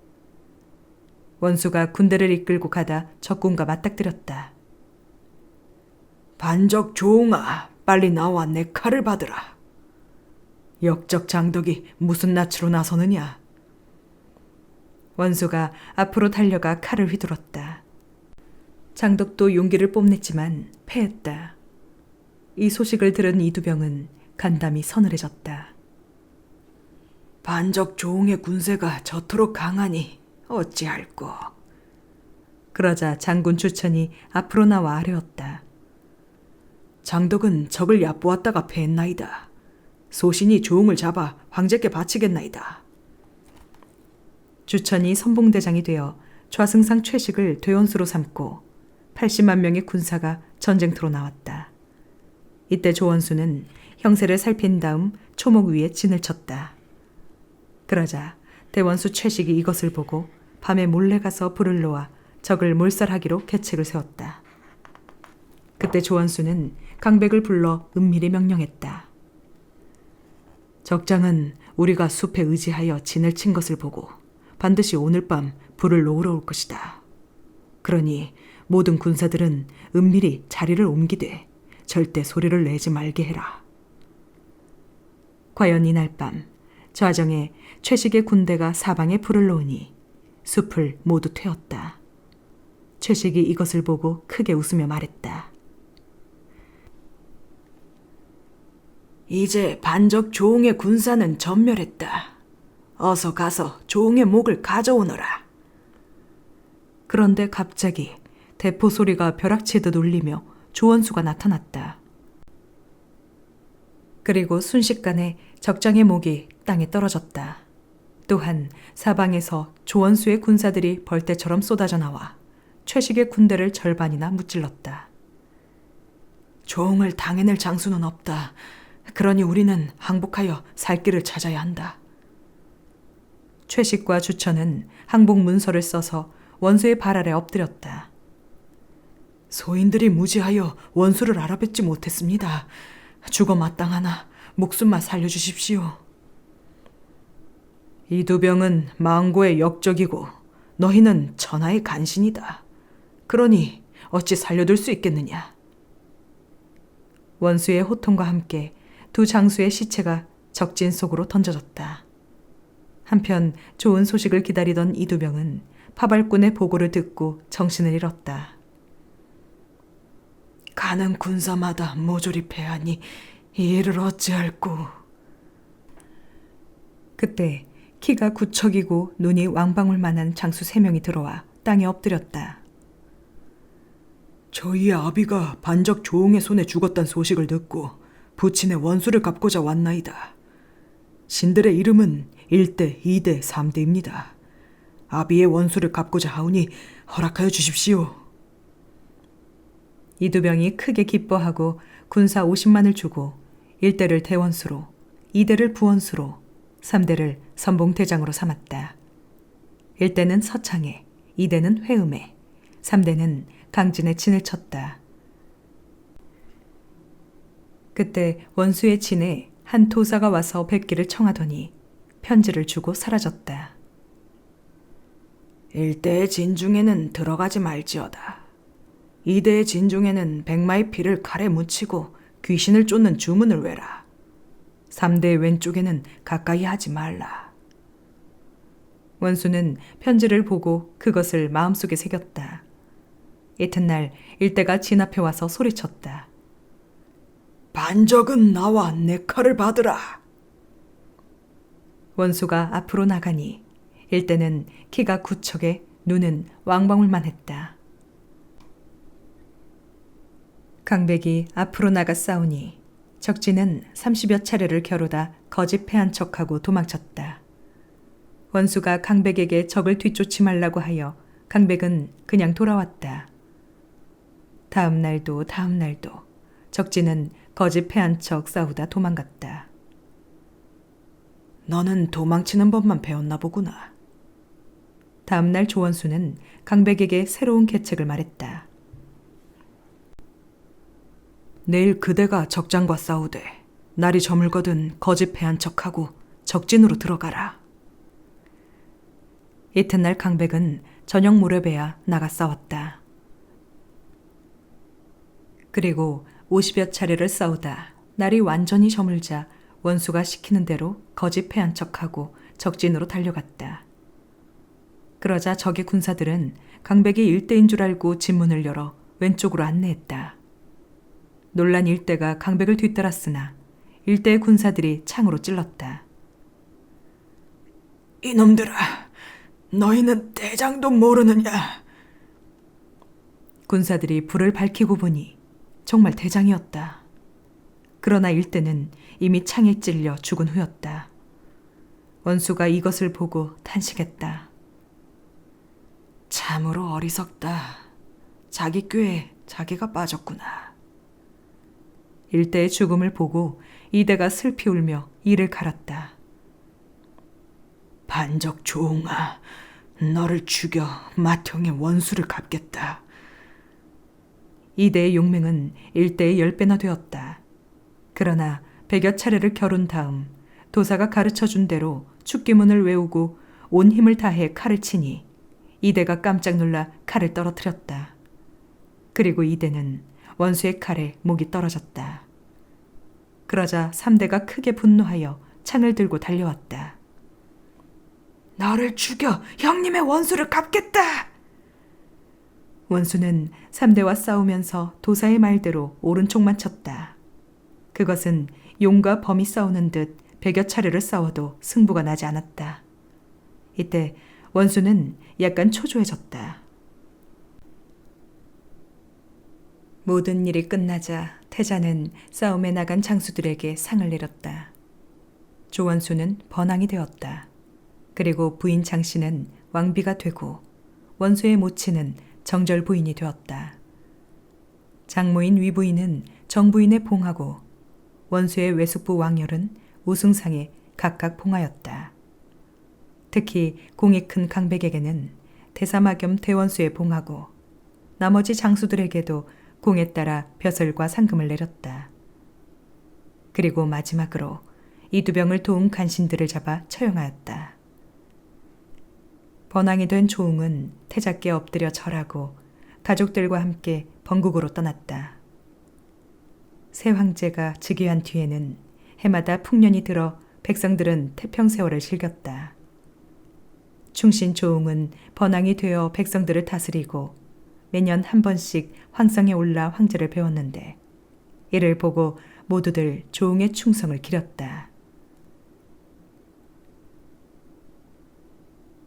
원수가 군대를 이끌고 가다 적군과 맞닥뜨렸다. 반적 조홍아, 빨리 나와 내 칼을 받으라. 역적 장덕이 무슨 낯으로 나서느냐? 원수가 앞으로 달려가 칼을 휘둘렀다. 장덕도 용기를 뽐냈지만 패했다. 이 소식을 들은 이두병은 간담이 서늘해졌다. 반적 조홍의 군세가 저토록 강하니 어찌할꼬. 그러자 장군 추천이 앞으로 나와 아뢰었다. 장덕은 적을 얕보았다가 패했나이다. 소신이 조홍을 잡아 황제께 바치겠나이다. 주천이 선봉대장이 되어 좌승상 최식을 대원수로 삼고 80만 명의 군사가 전쟁터로 나왔다. 이때 조원수는 형세를 살핀 다음 초목 위에 진을 쳤다. 그러자 대원수 최식이 이것을 보고 밤에 몰래 가서 불을 놓아 적을 몰살하기로 계책을 세웠다. 그때 조원수는 강백을 불러 은밀히 명령했다. 적장은 우리가 숲에 의지하여 진을 친 것을 보고 반드시 오늘 밤 불을 놓으러 올 것이다. 그러니 모든 군사들은 은밀히 자리를 옮기되 절대 소리를 내지 말게 해라. 과연 이날 밤 좌정에 최식의 군대가 사방에 불을 놓으니 숲을 모두 태웠다. 최식이 이것을 보고 크게 웃으며 말했다. 이제 반적 조응의 군사는 전멸했다. 어서 가서 조응의 목을 가져오너라. 그런데 갑자기 대포 소리가 벼락치듯 울리며 조원수가 나타났다. 그리고 순식간에 적장의 목이 땅에 떨어졌다. 또한 사방에서 조원수의 군사들이 벌떼처럼 쏟아져 나와 최식의 군대를 절반이나 무찔렀다. 조응을 당해낼 장수는 없다. 그러니 우리는 항복하여 살 길을 찾아야 한다. 최식과 주천은 항복 문서를 써서 원수의 발 아래 엎드렸다. 소인들이 무지하여 원수를 알아뵙지 못했습니다. 죽어 마땅하나 목숨만 살려주십시오. 이두병은 망고의 역적이고 너희는 천하의 간신이다. 그러니 어찌 살려둘 수 있겠느냐. 원수의 호통과 함께 두 장수의 시체가 적진 속으로 던져졌다. 한편 좋은 소식을 기다리던 이두병은 파발꾼의 보고를 듣고 정신을 잃었다. 가는 군사마다 모조리 패하니 이 일을 어찌할꼬. 그때 키가 구척이고 눈이 왕방울만한 장수 3명이 들어와 땅에 엎드렸다. 저희의 아비가 반적 조응의 손에 죽었단 소식을 듣고 부친의 원수를 갚고자 왔나이다. 신들의 이름은 1대, 2대, 3대입니다. 아비의 원수를 갚고자 하오니 허락하여 주십시오. 이두병이 크게 기뻐하고 군사 50만을 주고 1대를 대원수로, 2대를 부원수로, 3대를 선봉대장으로 삼았다. 1대는 서창에, 2대는 회음에, 3대는 강진에 진을 쳤다. 그때 원수의 진에 한 도사가 와서 뵙기를 청하더니 편지를 주고 사라졌다. 1대의 진중에는 들어가지 말지어다. 2대의 진중에는 백마의 피를 칼에 묻히고 귀신을 쫓는 주문을 외라. 3대의 왼쪽에는 가까이 하지 말라. 원수는 편지를 보고 그것을 마음속에 새겼다. 이튿날 일대가 진 앞에 와서 소리쳤다. 반적은 나와 내 칼을 받으라. 원수가 앞으로 나가니 일대는 키가 구척에 눈은 왕방울만 했다. 강백이 앞으로 나가 싸우니 적진은 30여 차례를 겨루다 거짓 패한 척하고 도망쳤다. 원수가 강백에게 적을 뒤쫓지 말라고 하여 강백은 그냥 돌아왔다. 다음 날도 적진은 거짓 패한 척 싸우다 도망갔다. 너는 도망치는 법만 배웠나 보구나. 다음 날 조원수는 강백에게 새로운 계책을 말했다. 내일 그대가 적장과 싸우되 날이 저물거든 거짓 패한 척하고 적진으로 들어가라. 이튿날 강백은 저녁 무렵에야 나가 싸웠다. 그리고 50여 차례를 싸우다 날이 완전히 저물자 원수가 시키는 대로 거짓 패한 척하고 적진으로 달려갔다. 그러자 적의 군사들은 강백이 일대인 줄 알고 진문을 열어 왼쪽으로 안내했다. 놀란 일대가 강백을 뒤따랐으나 일대의 군사들이 창으로 찔렀다. 이놈들아, 너희는 대장도 모르느냐? 군사들이 불을 밝히고 보니 정말 대장이었다. 그러나 일대는 이미 창에 찔려 죽은 후였다. 원수가 이것을 보고 탄식했다. 참으로 어리석다. 자기 꾀에 자기가 빠졌구나. 일대의 죽음을 보고 이대가 슬피 울며 이를 갈았다. 반적 조웅아, 너를 죽여 맏형의 원수를 갚겠다. 이대의 용맹은 일대의 10배나 되었다. 그러나 100여 차례를 겨룬 다음 도사가 가르쳐준 대로 축기문을 외우고 온 힘을 다해 칼을 치니 이대가 깜짝 놀라 칼을 떨어뜨렸다. 그리고 이대는 원수의 칼에 목이 떨어졌다. 그러자 3대가 크게 분노하여 창을 들고 달려왔다. 너를 죽여 형님의 원수를 갚겠다. 원수는 3대와 싸우면서 도사의 말대로 오른쪽만 쳤다. 그것은 용과 범이 싸우는 듯 100여 차례를 싸워도 승부가 나지 않았다. 이때 원수는 약간 초조해졌다. 모든 일이 끝나자 태자는 싸움에 나간 장수들에게 상을 내렸다. 조원수는 번왕이 되었다. 그리고 부인 장씨는 왕비가 되고 원수의 모친은 정절 부인이 되었다. 장모인 위부인은 정부인에 봉하고 원수의 외숙부 왕열은 우승상에 각각 봉하였다. 특히 공이 큰 강백에게는 대사마 겸 대원수에 봉하고 나머지 장수들에게도 공에 따라 벼슬과 상금을 내렸다. 그리고 마지막으로 이두병을 도운 간신들을 잡아 처형하였다. 번왕이 된 조웅은 태자께 엎드려 절하고 가족들과 함께 번국으로 떠났다. 새 황제가 즉위한 뒤에는 해마다 풍년이 들어 백성들은 태평세월을 즐겼다. 충신 조웅은 번왕이 되어 백성들을 다스리고 매년 한 번씩 황성에 올라 황제를 배웠는데 이를 보고 모두들 조웅의 충성을 기렸다.